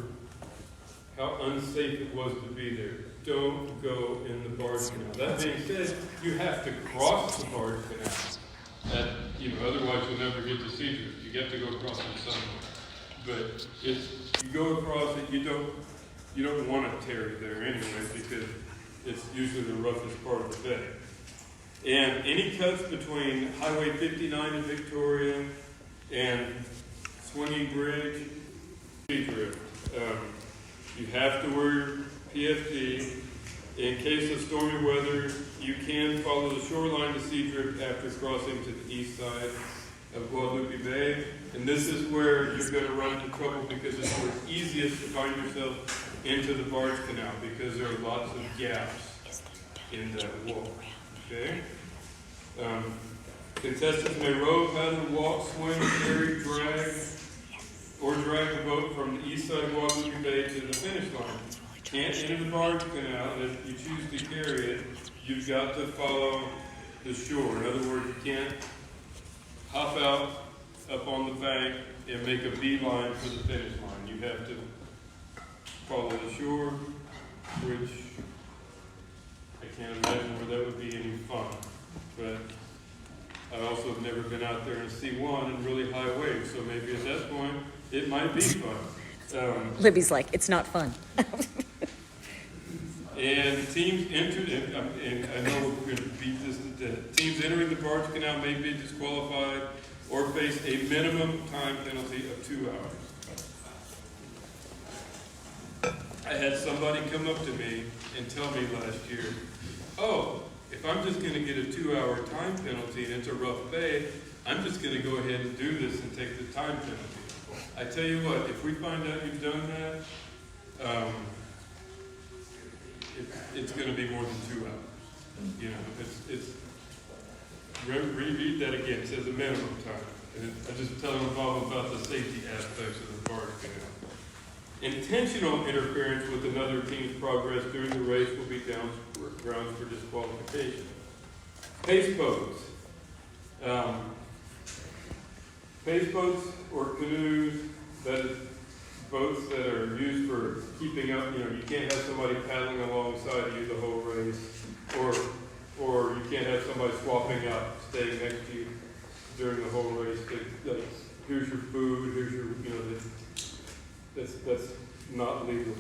how unsafe it was to be there. Don't go in the Barge Canal. That being said, you have to cross the Barge Canal. Otherwise you'll never get to Seadrift. You get to go across it somewhere. But you go across it, you don't want to tarry there anyway, because it's usually the roughest part of the bay. And any cuts between Highway 59 in Victoria and Swinging Bridge, Seadrift. You have to wear PFD. In case of stormy weather, you can follow the shoreline to Seadrift after crossing to the east side of Guadalupe Bay. And this is where you're going to run into trouble because it's where it's easiest to find yourself into the Barge Canal because there are lots of gaps in that wall. Okay? Contestants may row, paddle, walk, swim, carry, drag the boat from the east side of Guadalupe Bay to the finish line. Can't enter the Barge Canal, and if you choose to carry it, you've got to follow the shore. In other words, you can't hop out up on the bank and make a beeline for the finish line. You have to follow the shore, which I can't imagine where that would be any fun. But I also have never been out there in C1 in really high waves, so maybe at that point it might be fun. Libby's like, it's not fun. And teams entered, and I know we're going to beat this to death. Teams entering the barge canal may be disqualified or face a minimum time penalty of 2 hours. I had somebody come up to me and tell me last year, oh, if I'm just going to get a 2-hour time penalty and it's a rough day, I'm just going to go ahead and do this and take the time penalty. I tell you what, if we find out you've done that, it's going to be more than 2 hours. You know, reread that again. It says a minimum time. And I just tell them about the safety aspects of the barge canal. Intentional interference with another team's progress during the race will be grounds for disqualification. Pace boats. Pace boats or canoes, that is boats that are used for keeping up. You know, you can't have somebody paddling alongside you the whole race, or you can't have somebody swapping up, staying next to you during the whole race. Like, here's your food, here's your, you know, that's not legal.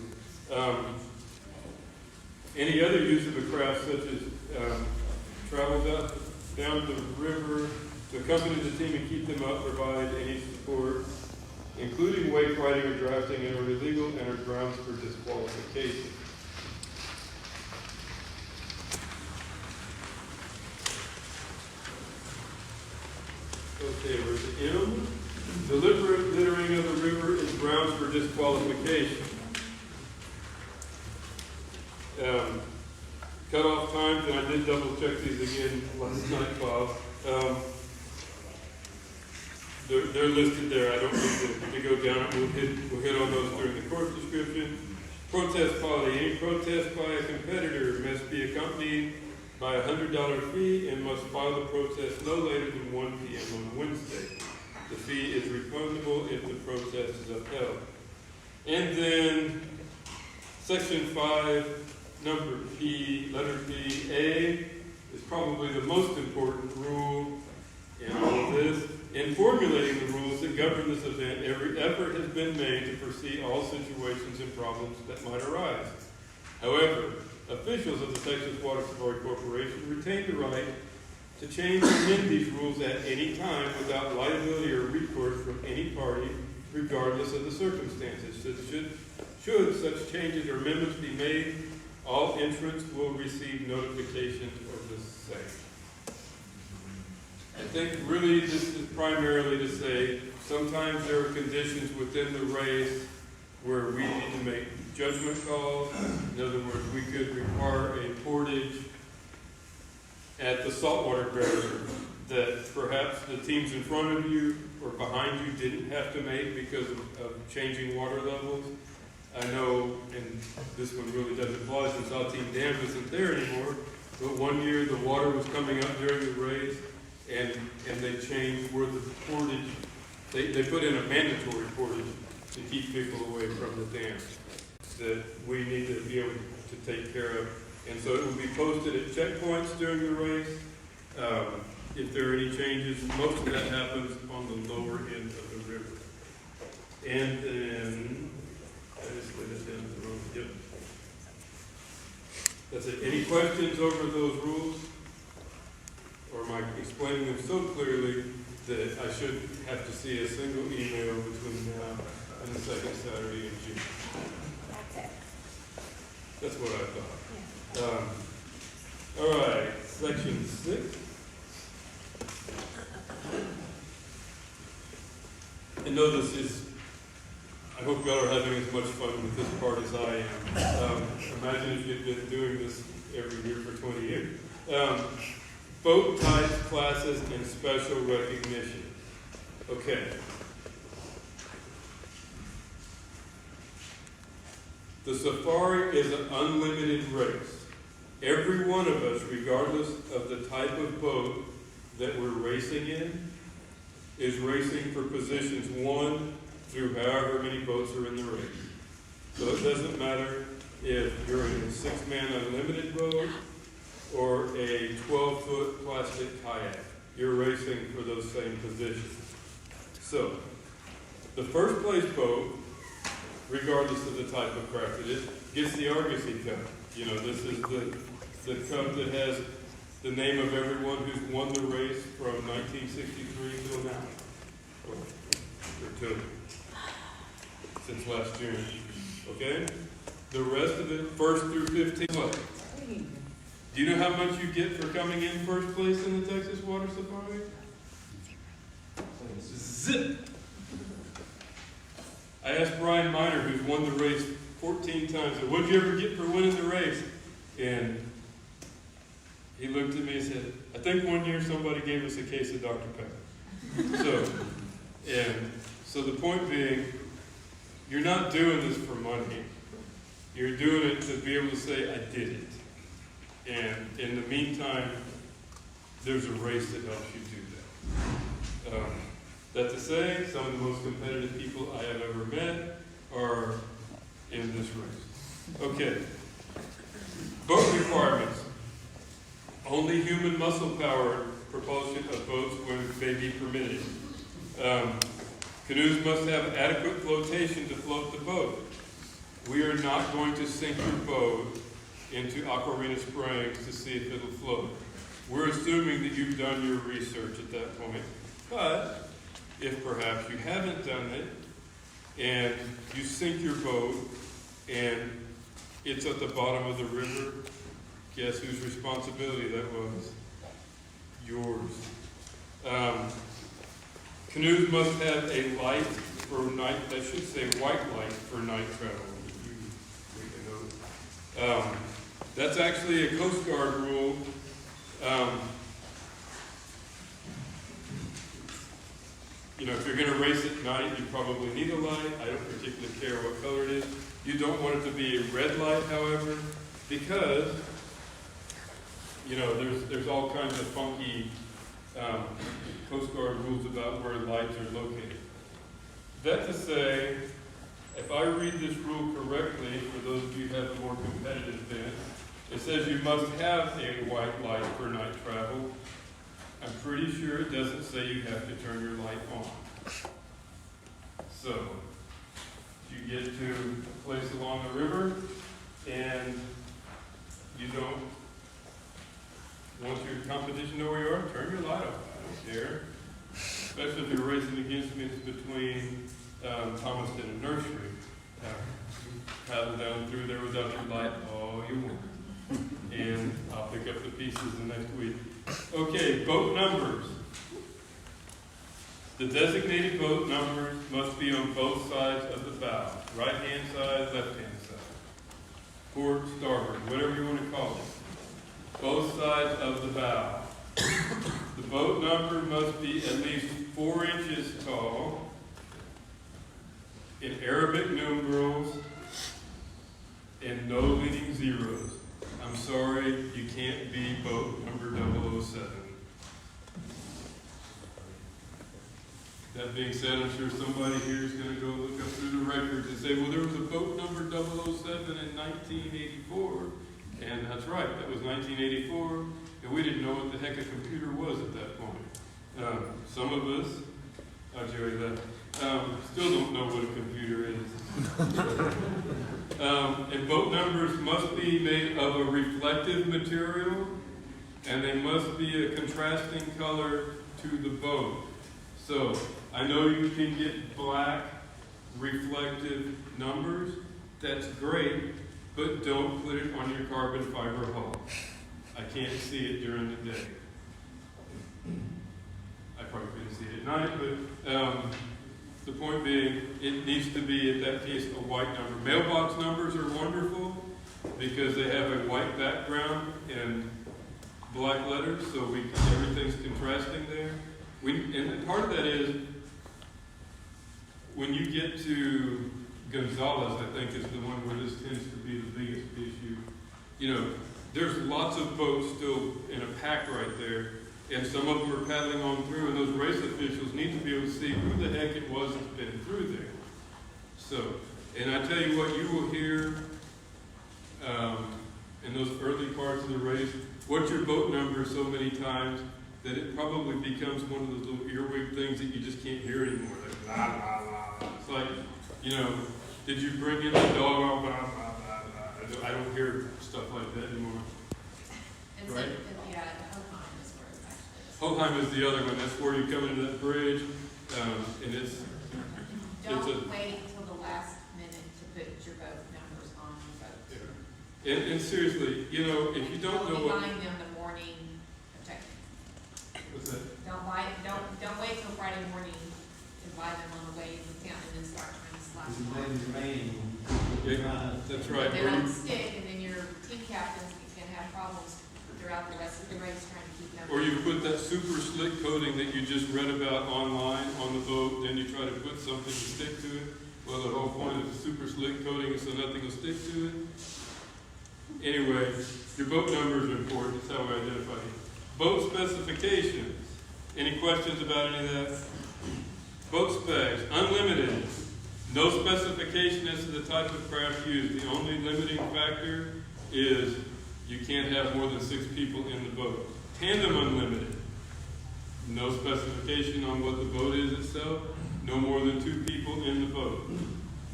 Any other use of a craft such as travel down the river to accompany the team and keep them up, provide any support, including wake riding or drafting, and are illegal and are grounds for disqualification. Okay, verse M. Deliberate littering of the river is grounds for disqualification. Cut-off times, and I did double check these again last night, Bob. They're listed there. I don't need to go down. We'll hit on those during the course description. Protest policy. Any protest by a competitor must be accompanied by a $100 fee and must file the protest no later than 1 p.m. on Wednesday. The fee is refundable if the protest is upheld. And then Section 5, number P, letter P, A, is probably the most important rule in all of this. In formulating the rules that govern this event, every effort has been made to foresee all situations and problems that might arise. However, officials of the Texas Water Safari Corporation retain the right to change or amend these rules at any time without liability or recourse from any party, regardless of the circumstances. Should such changes or amendments be made, all entrants will receive notification of the same. I think really this is primarily to say sometimes there are conditions within the race where we need to make judgment calls. In other words, we could require a portage at the saltwater barrier that perhaps the teams in front of you or behind you didn't have to make because of changing water levels. I know, and this one really doesn't apply since our team Dam isn't there anymore, but one year the water was coming up during the race, and they changed where the portage, they put in a mandatory portage to keep people away from the dam that we need to be able to take care of. And so it will be posted at checkpoints during the race. If there are any changes, most of that happens on the lower end of the river. And then, I just laid that down the wrong, yep. That's it. Any questions over those rules? Or am I explaining them so clearly that I shouldn't have to see a single email between now and the second Saturday in June? That's it. That's what I thought. All right, section 6. I know this is, I hope y'all are having as much fun with this part as I am. Imagine if you'd been doing this every year for 20 years. Boat types, classes, and special recognition. Okay. The safari is an unlimited race. Every one of us, regardless of the type of boat that we're racing in, is racing for positions 1 through however many boats are in the race. So it doesn't matter if you're in a 6-man unlimited boat or a 12-foot plastic kayak. You're racing for those same positions. So, the first place boat regardless of the type of craft it is. Gets the Argosy Cup. You know, this is the cup that has the name of everyone who's won the race from 1963 till now. Or till since last June. Okay? The rest of it, 1st through 15th place. Do you know how much you get for coming in first place in the Texas Water Safari? Zip! I asked Brian Miner, who's won the race 14 times, what'd you ever get for winning the race? And he looked at me and said, I think one year somebody gave us a case of Dr. Pepper. So the point being, you're not doing this for money. You're doing it to be able to say, I did it. And in the meantime, there's a race that helps you do that. That to say, some of the most competitive people I have ever met are in this race. Okay. Boat requirements. Only human muscle power propulsion of boats may be permitted. Canoes must have adequate flotation to float the boat. We are not going to sink your boat into Aquarina Springs to see if it'll float. We're assuming that you've done your research at that point. But if perhaps you haven't done it and you sink your boat and it's at the bottom of the river, guess whose responsibility that was? Yours. Canoes must have a light for night, I should say white light for night travel. That's actually a Coast Guard rule. You know, if you're going to race at night, you probably need a light. I don't particularly care what color it is. You don't want it to be a red light, however, because, you know, there's all kinds of funky Coast Guard rules about where lights are located. That to say, if I read this rule correctly, for those of you who have a more competitive bent, it says you must have a white light for night travel. I'm pretty sure it doesn't say you have to turn your light on. So, you get to a place along the river, and you don't want your competition to know where you are, turn your light off. I don't care. Especially if you're racing against me between Thompson and Nursery. Paddle down through there without your light all you want. And I'll pick up the pieces the next week. Okay, boat numbers. The designated boat numbers must be on both sides of the bow. Right-hand side, left-hand side. Port, starboard, whatever you want to call it. Both sides of the bow. The boat number must be at least 4 inches tall in Arabic numerals and no leading zeros. I'm sorry, you can't be boat number 007. That being said, I'm sure somebody here is going to go look up through the records and say, well, there was a boat number 007 in 1984. And that's right, that was 1984, and we didn't know what the heck a computer was at that point. Some of us, Jerry left, still don't know what a computer is. And boat numbers must be made of a reflective material, and they must be a contrasting color to the boat. So, I know you can get black reflective numbers, that's great, but don't put it on your carbon fiber hull. I can't see it during the day. I probably couldn't see it at night, but the point being, it needs to be, in that case, a white number. Mailbox numbers are wonderful because they have a white background and black letters, so everything's contrasting there. And part of that is, when you get to Gonzales, I think, is the one where this tends to be the biggest issue. You know, there's lots of boats still in a pack right there, and some of them are paddling on through, and those race officials need to be able to see who the heck it was that's been through there. So, and I tell you what, you will hear in those early parts of the race, what's your boat number so many times that it probably becomes one of those little earwig things that you just can't hear anymore. Like, la, la, la. It's like, you know, Did you bring in the dog? Oh, blah, blah, blah, blah. I don't hear stuff like that anymore. And Right. so, yeah, Hoheim is where it's actually is. Hoheim is the other one. That's where you come into that bridge, and it's Don't wait until the last minute to put your boat numbers on your boat. yeah. And seriously, you know, if you don't know Be what, buying them the morning of checking. what's that? Don't wait till Friday morning to buy them on the way to town and then start trying to slash them on. Yeah, that's right. They don't stick, and then your team captains can have problems throughout the rest of the race trying to keep them. Or you put that super slick coating that you just read about online on the boat, then you try to put something to stick to it. Well, the whole point of the super slick coating is so nothing will stick to it. Anyway, your boat numbers are important. That's how we identify you. Boat specifications. Any questions about any of that? Boat specs. Unlimited. No specification as to the type of craft used. The only limiting factor is you can't have more than 6 people in the boat. Tandem unlimited. No specification on what the boat is itself. No more than 2 people in the boat.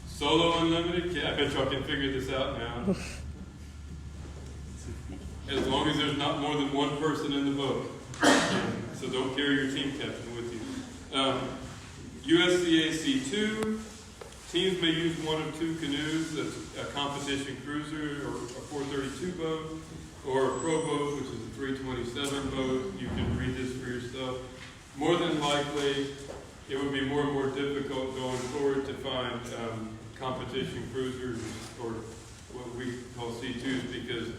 Solo unlimited. I bet y'all can figure this out now. As long as there's not more than 1 person in the boat. So don't carry your team captain with you. USCA C2. Teams may use 1 of 2 canoes. That's a competition cruiser or a 432 boat, or a pro boat, which is a 327 boat. You can read this for yourself. More than likely, it would be more and more difficult going forward to find competition cruisers, or what we call C2s, because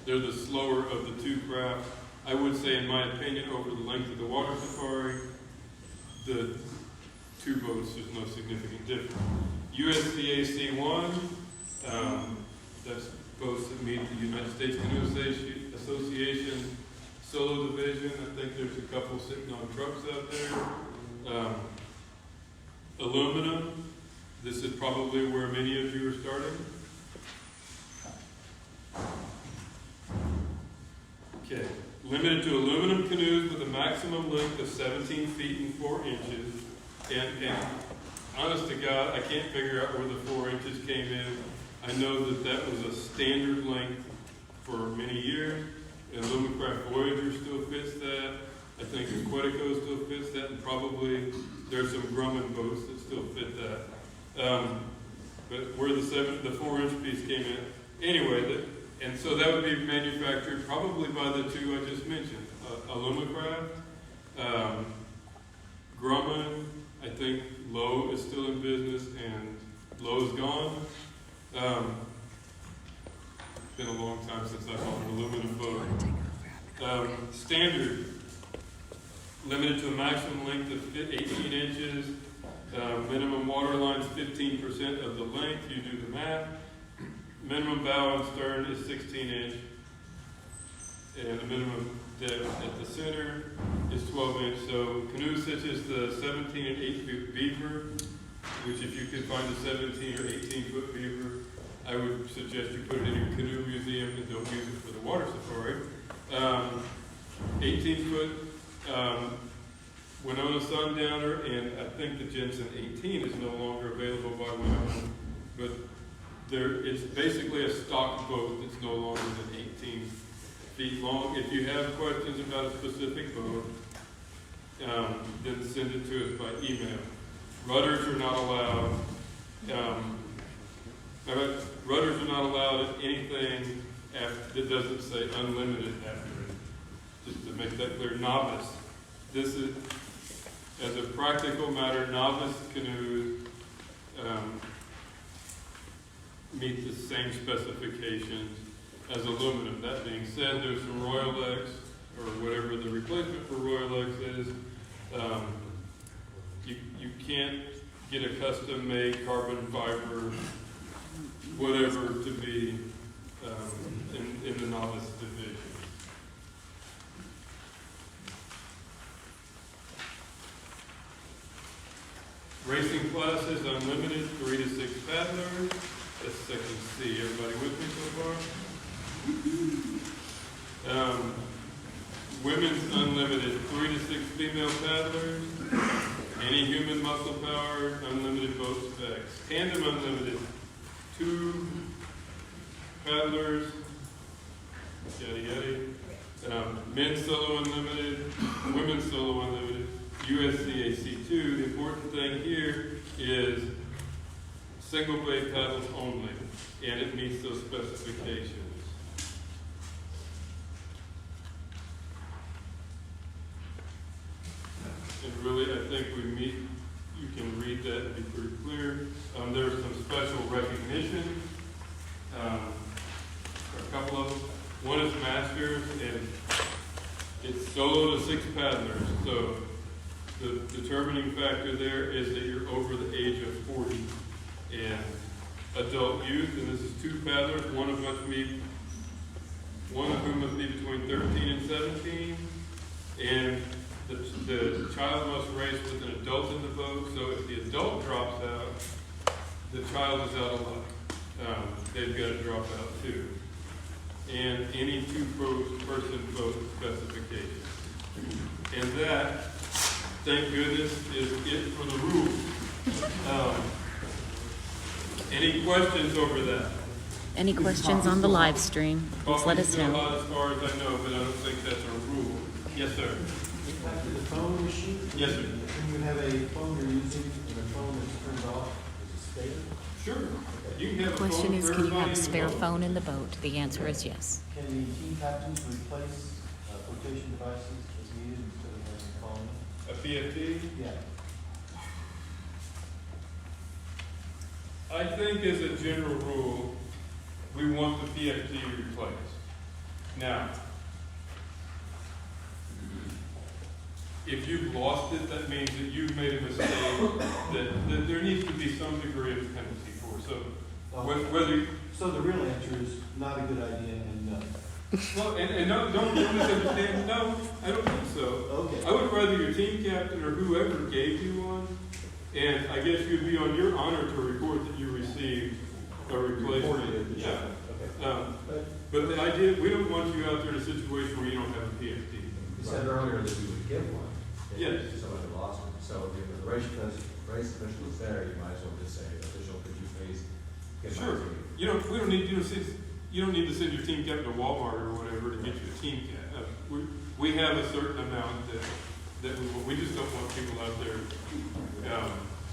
they're the slower of the 2 craft. I would say, in my opinion, over the length of the water safari, the 2 boats, there's no significant difference. USCA C1, that's boats that meet the United States Canoe Association Solo Division. I think there's a couple sitting on trucks out there. Aluminum, this is probably where many of you are starting. Okay, limited to aluminum canoes with a maximum length of 17 feet and 4 inches. And honest to God, I can't figure out where the 4 inches came in. I know that was a standard length for many years. And Lumacraft Voyager still fits that. I think the Quetico still fits that, and probably there's some Grumman boats that still fit that. But where the 4-inch piece came in, anyway, and so that would be manufactured probably by the 2 I just mentioned, Lumacraft, Grumman. I think Lowe is still in business, and Lowe's gone. It's been a long time since I bought an aluminum boat. Standard, limited to a maximum length of 18 inches. Minimum water line's 15% of the length. You do the math. Minimum bow and stern is 16 inch. And the minimum depth at the center is 12 inch. So canoes such as the 17 and 8 foot beaver, which if you could find a 17 or 18 foot beaver, I would suggest you put it in your canoe museum and don't use it for the water safari. 18 foot Winona Sundowner, and I think the Jensen 18 is no longer available by Winona, but it's basically a stock boat that's no longer than 18 feet long. If you have questions about a specific boat, then send it to us by email. Rudders are not allowed. Rudders are not allowed at anything that doesn't say unlimited after it. Just to make that clear, novice. This is, as a practical matter, novice canoes meet the same specifications as aluminum. That being said, there's some Royal X, or whatever the replacement for Royal X is. You can't get a custom-made carbon fiber, whatever, to be in the novice division. Racing classes, unlimited, 3 to 6 paddlers. That's section C. Everybody with me so far? Women's unlimited, 3 to 6 female paddlers. Any human muscle power, unlimited boat specs. Tandem unlimited, 2 paddlers, yada yada. Men's solo unlimited, women's solo unlimited, USCAC 2. The important thing here is single blade paddles only, and it meets those specifications. And really, I think you can read that and be pretty clear. There's some special recognition, a couple of them. One is masters, and it's solo to 6 paddlers. So the determining factor there is that you're over the age of 40. And adult youth, and this is 2 paddlers, one of whom must be between 13 and 17. And the child must race with an adult in the boat. So if the adult drops out, the child is out of luck. They've got to drop out too. And any 2-person boat specifications. And that, thank goodness, is it for the rules. Any questions over that? Any questions on the live stream? Please let us Still know. hot as far as I know, but I don't think that's a rule. Yes, sir. Back to the phone issue. Yes, sir. Can you have a phone you're using and a phone that's turned off? Is it stable? Sure. You can have The a question phone is, for can you have everybody a in the spare boat. phone in the boat? The answer is yes. Can the team captains replace flotation devices as needed instead of having to call in? A PFT? Yeah. I think as a general rule, we want the PFT replaced. Now, if you've lost it, that means that you've made a mistake, that there needs to be some degree of penalty for. So whether So the real answer is not a good idea and no. well, and no, don't misunderstand. No, I don't think so. Okay. I would rather your team captain or whoever gave you one, and I guess you'd be on your honor to report that you received a replacement. Reported it. Yeah. Okay. But the idea, we don't want you out there in a situation where you don't have a PFD. You said earlier that we would give one. Yes. If somebody lost it. So if the race official is there, you might as well just say, official, could you please get my Sure. team? You don't need to send your team captain to Walmart or whatever to get you a team captain. We have a certain amount that we just don't want people out there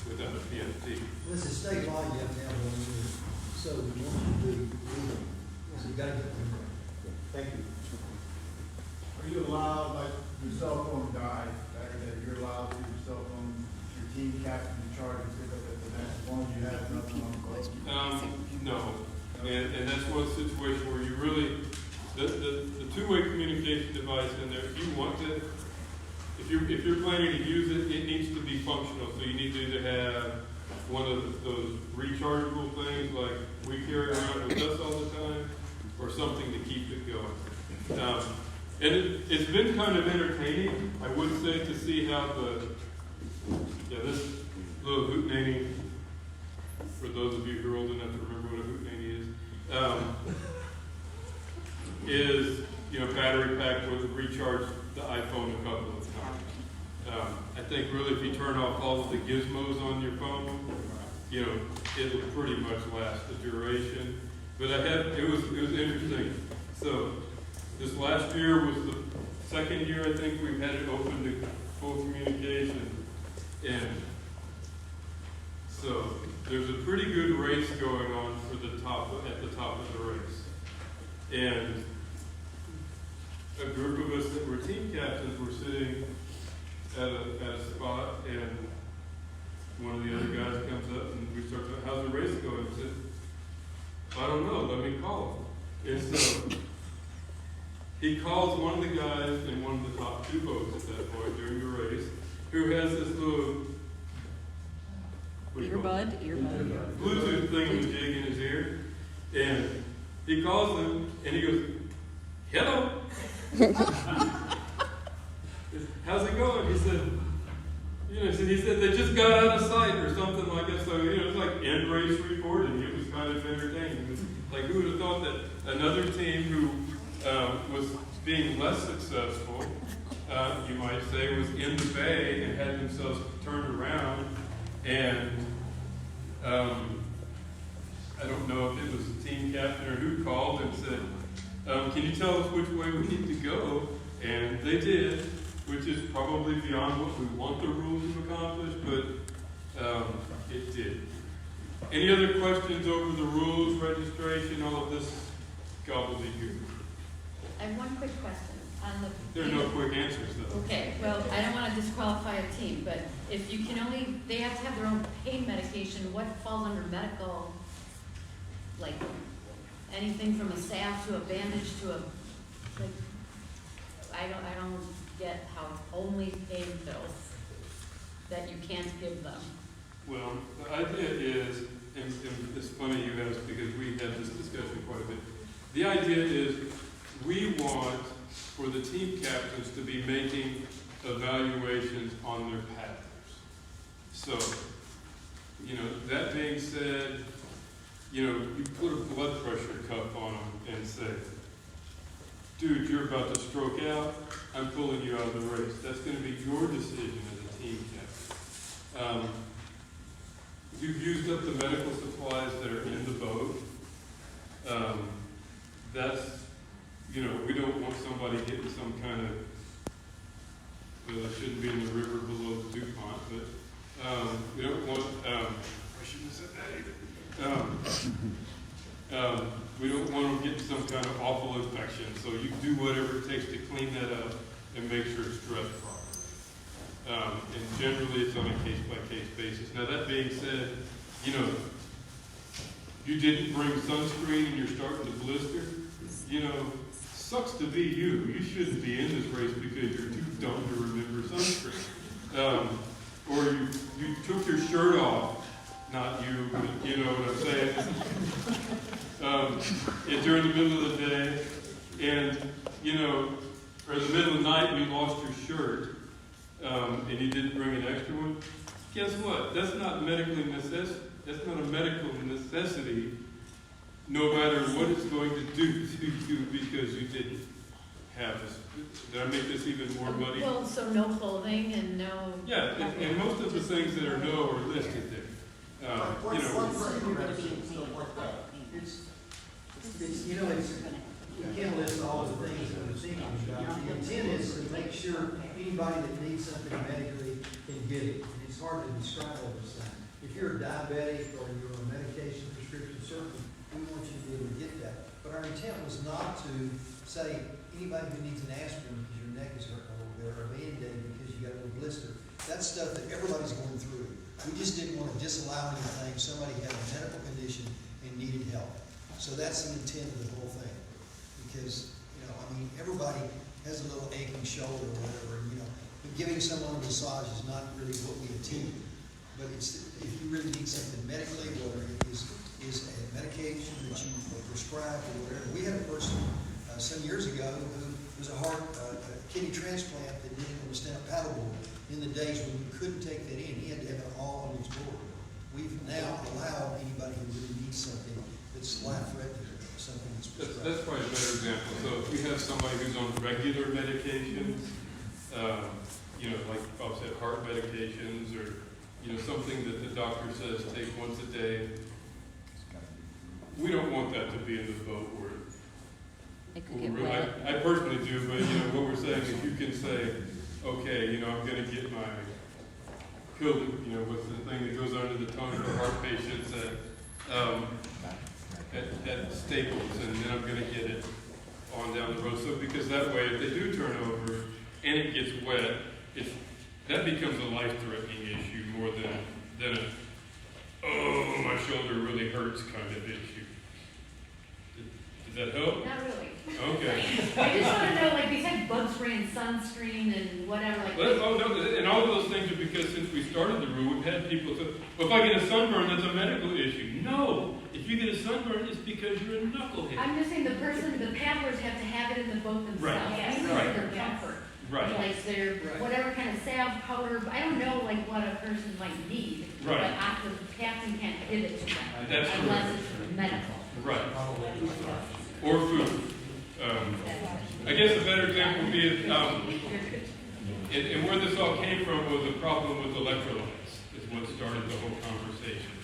without a PFD. This is state law, you have to have one year, so once you do, so you gotta get one. Thank you. Are you allowed, like, your cell phone died, that you're allowed to your cell phone, your team captain in charge of pick up at the net, as long as you have nothing on the boat? No, and that's one situation where you really, the two-way communication device in there, if you want to, if you're planning to use it, it needs to be functional. So you need to either have one of those rechargeable things like we carry around with us all the time, or something to keep it going. And it's been kind of entertaining, I would say, to see how this little hootenanny, for those of you who are old enough to remember what a hootenanny is battery packed with recharge the iPhone a couple of times. I think really if you turn off all of the gizmos on your phone, it'll pretty much last the duration. But it was interesting. So this last year was the second year I think we've had it open to full communication, and so there's a pretty good race going on at the top of the race, and a group of us that were team captains were sitting at a spot, and one of the other guys comes up and we start talking, how's the race going? I said, I don't know, let me call him. And so he calls one of the guys in one of the top 2 boats at that point during the race, who has this little Earbud? Bluetooth thingamajig in his ear, and he calls him and he goes, hello. How's it going? He said, he said they just got out of sight or something like that. So, it's like end race reporting. It was kind of entertaining. It was like, who would have thought that another team who was being less successful, you might say, was in the bay and had themselves turned around, and I don't know They did, which is probably beyond what we want the rules to accomplish, but it did. Any other questions over the rules, registration, all of this gobbledygook? I have one quick question on the. There are no quick answers, though. Okay, well, I don't want to disqualify a team, but if you can only, they have to have their own pain medication, what falls under medical? Like, anything from a salve to a bandage to a, like, I don't get how it's only pain pills that you can't give them. Well, the idea is, and it's funny you asked because we had this discussion quite a bit. The idea is we want for the team captains to be making evaluations on their paddlers. So, that being said, you put a blood pressure cuff on them and say, dude, you're about to stroke out, I'm pulling you out of the race. That's going to be your decision as a team captain. You've used up the medical supplies that are in the boat. We don't want somebody getting some kind of, well, it shouldn't be in the river below DuPont, but we don't want, I shouldn't have said that either. We don't want them getting some kind of awful infection, so you do whatever it takes to clean that up and make sure it's dressed properly. And generally it's on a case-by-case basis. Now that being said, you didn't bring sunscreen and you're starting to blister, sucks to be you. You shouldn't be in this race because you're too dumb to remember sunscreen. Or you took your shirt off, not you, but you know what I'm saying. During the middle of the day, and, or in the middle of the night you lost your shirt, and you didn't bring an extra one. Guess what? That's not That's not a medical necessity, no matter what it's going to do to you because you didn't have this. Did I make this even more muddy? Well, so no clothing and no. Yeah, and most of the things that are no are listed there. We can't list all the things that we're thinking about. The intent is to make sure anybody that needs something medically can get it. And it's hard to describe all this thing. If you're a diabetic or you're on medication prescription, certainly we want you to be able to get that. But our intent was not to say anybody who needs an aspirin because your neck is hurting a little bit, or a Band-Aid because you got a little blister. That's stuff that everybody's going through. We just didn't want to disallow anything. Somebody had a medical condition and needed help. So that's the intent of the whole thing. Because, everybody has a little aching shoulder or whatever, but giving someone a massage is not really what we intended. But it's, if you really need something medically, whether it is a medication that you prescribe or whatever. We had a person some years ago who was a kidney transplant that needed on a stand-up paddleboard in the days when you couldn't take that in. He had to have it all on his board. We've now allowed anybody who really needs something that's life-threatening, something that's prescribed. That's probably a better example. So if you have somebody who's on regular medications, like Bob said, heart medications, or something that the doctor says take once a day, we don't want that to be in the boat where It could get wet. I personally do, but what we're saying is you can say, okay, I'm going to get my pill, what's the thing that goes under the tongue for heart patients at Staples, and then I'm going to get it on down the road. So because that way, if they do turn over and it gets wet, that becomes a life-threatening issue more than a, oh, my shoulder really hurts kind of issue. Does that help? Not really. Okay. I just want to know, besides bug spray and sunscreen and whatever, and all of those things are because since we started the rule, we've had people say, well, if I get a sunburn, that's a medical issue. No, if you get a sunburn, it's because you're a knucklehead. I'm just saying the paddlers have to have it in the boat themselves. Right. Yes. Right. Their comfort. Right. Like their, whatever kind of salve, powder, I don't know what a person might need. Right. But the captain can't give it to them. That's unless correct. it's medical. Right. Or food. I guess a better example would be, and where this all came from was a problem with electrolytes, is what started the whole conversation.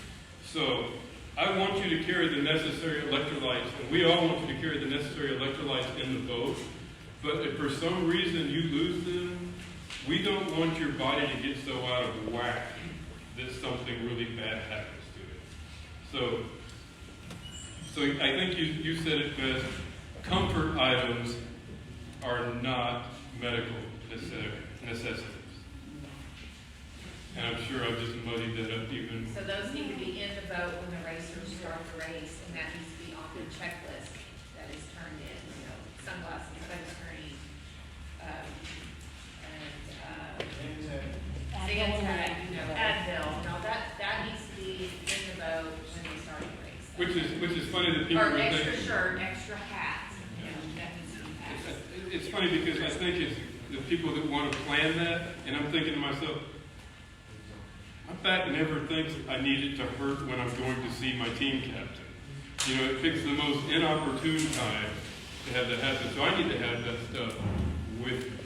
So, I want you to carry the necessary electrolytes, and we all want you to carry the necessary electrolytes in the boat, But if for some reason you lose them, we don't want your body to get so out of whack that something really bad happens to it. So I think you said it best. Comfort items are not medical necessities. And I'm sure I've just muddied that up even. So those need to be in the boat when the racers start the race, and that needs to be on the checklist that is turned in, you know, sunglasses, sunscreen, Zantac, you know, Advil, no, that needs to be in the boat when they start the race. Which is funny that people Or would extra think. shirt, extra hat, you know, that needs to be passed. It's funny because I think it's the people that want to plan that, and I'm thinking to myself, my back never thinks I need it to hurt when I'm going to see my team captain. You know, it picks the most inopportune time to have that happen. So I need to have that stuff with me.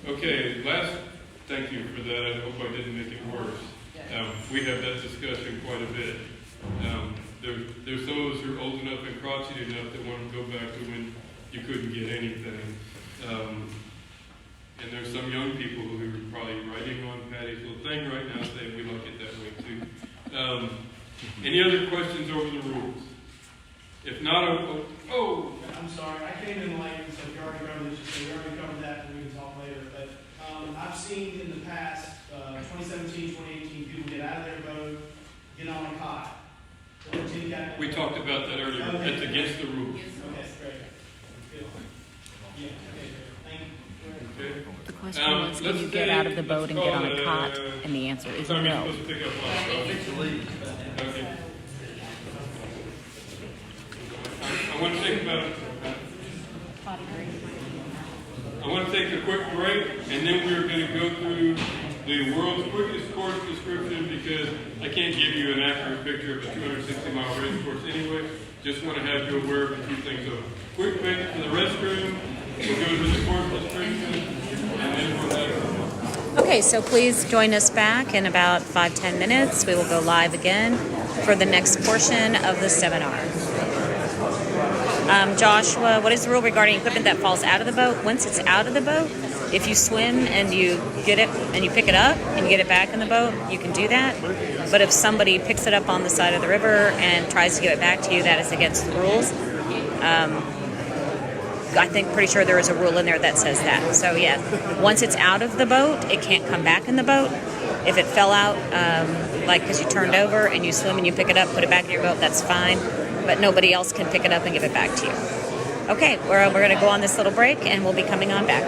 Okay, thank you for that. I hope I didn't make it worse. We have that discussion quite a bit. There's some of us who are old enough and crotchety enough that want to go back to when you couldn't get anything. And there's some young people who are probably writing on Patty's little thing right now saying we like it that way too. Any other questions over the rules? If not, I'm sorry, I came in late, so we already covered this, so we already covered that, and we can talk later, but, I've seen in the past, 2017, 2018, people get out of their boat, get on a cot. we talked about that earlier. Okay. That's against the rules. Okay, great. Good. Yeah, okay, thank you. Okay. The question was, can you get out of the boat and get on a cot? And the answer is Time you're no. supposed to pick up on. Okay. I want to take a quick break, and then we're going to go through the world's quickest course description because I can't give you an accurate picture of a 260-mile race course anyway. Just want to have you aware of a few things. So, quick break to the restroom. We'll go to the course description, and then we'll have. Okay, so please join us back in about 5-10 minutes. We will go live again for the next portion of the seminar. Joshua, what is the rule regarding equipment that falls out of the boat? Once it's out of the boat, if you swim and you get it and you pick it up and you get it back in the boat, you can do that. But if somebody picks it up on the side of the river and tries to give it back to you, that is against the rules. I think pretty sure there is a rule in there that says that. So yeah, once it's out of the boat, it can't come back in the boat. If it fell out, like because you turned over and you swim and you pick it up, put it back in your boat, that's fine. But nobody else can pick it up and give it back to you. Okay, we're going to go on this little break and we'll be coming on back.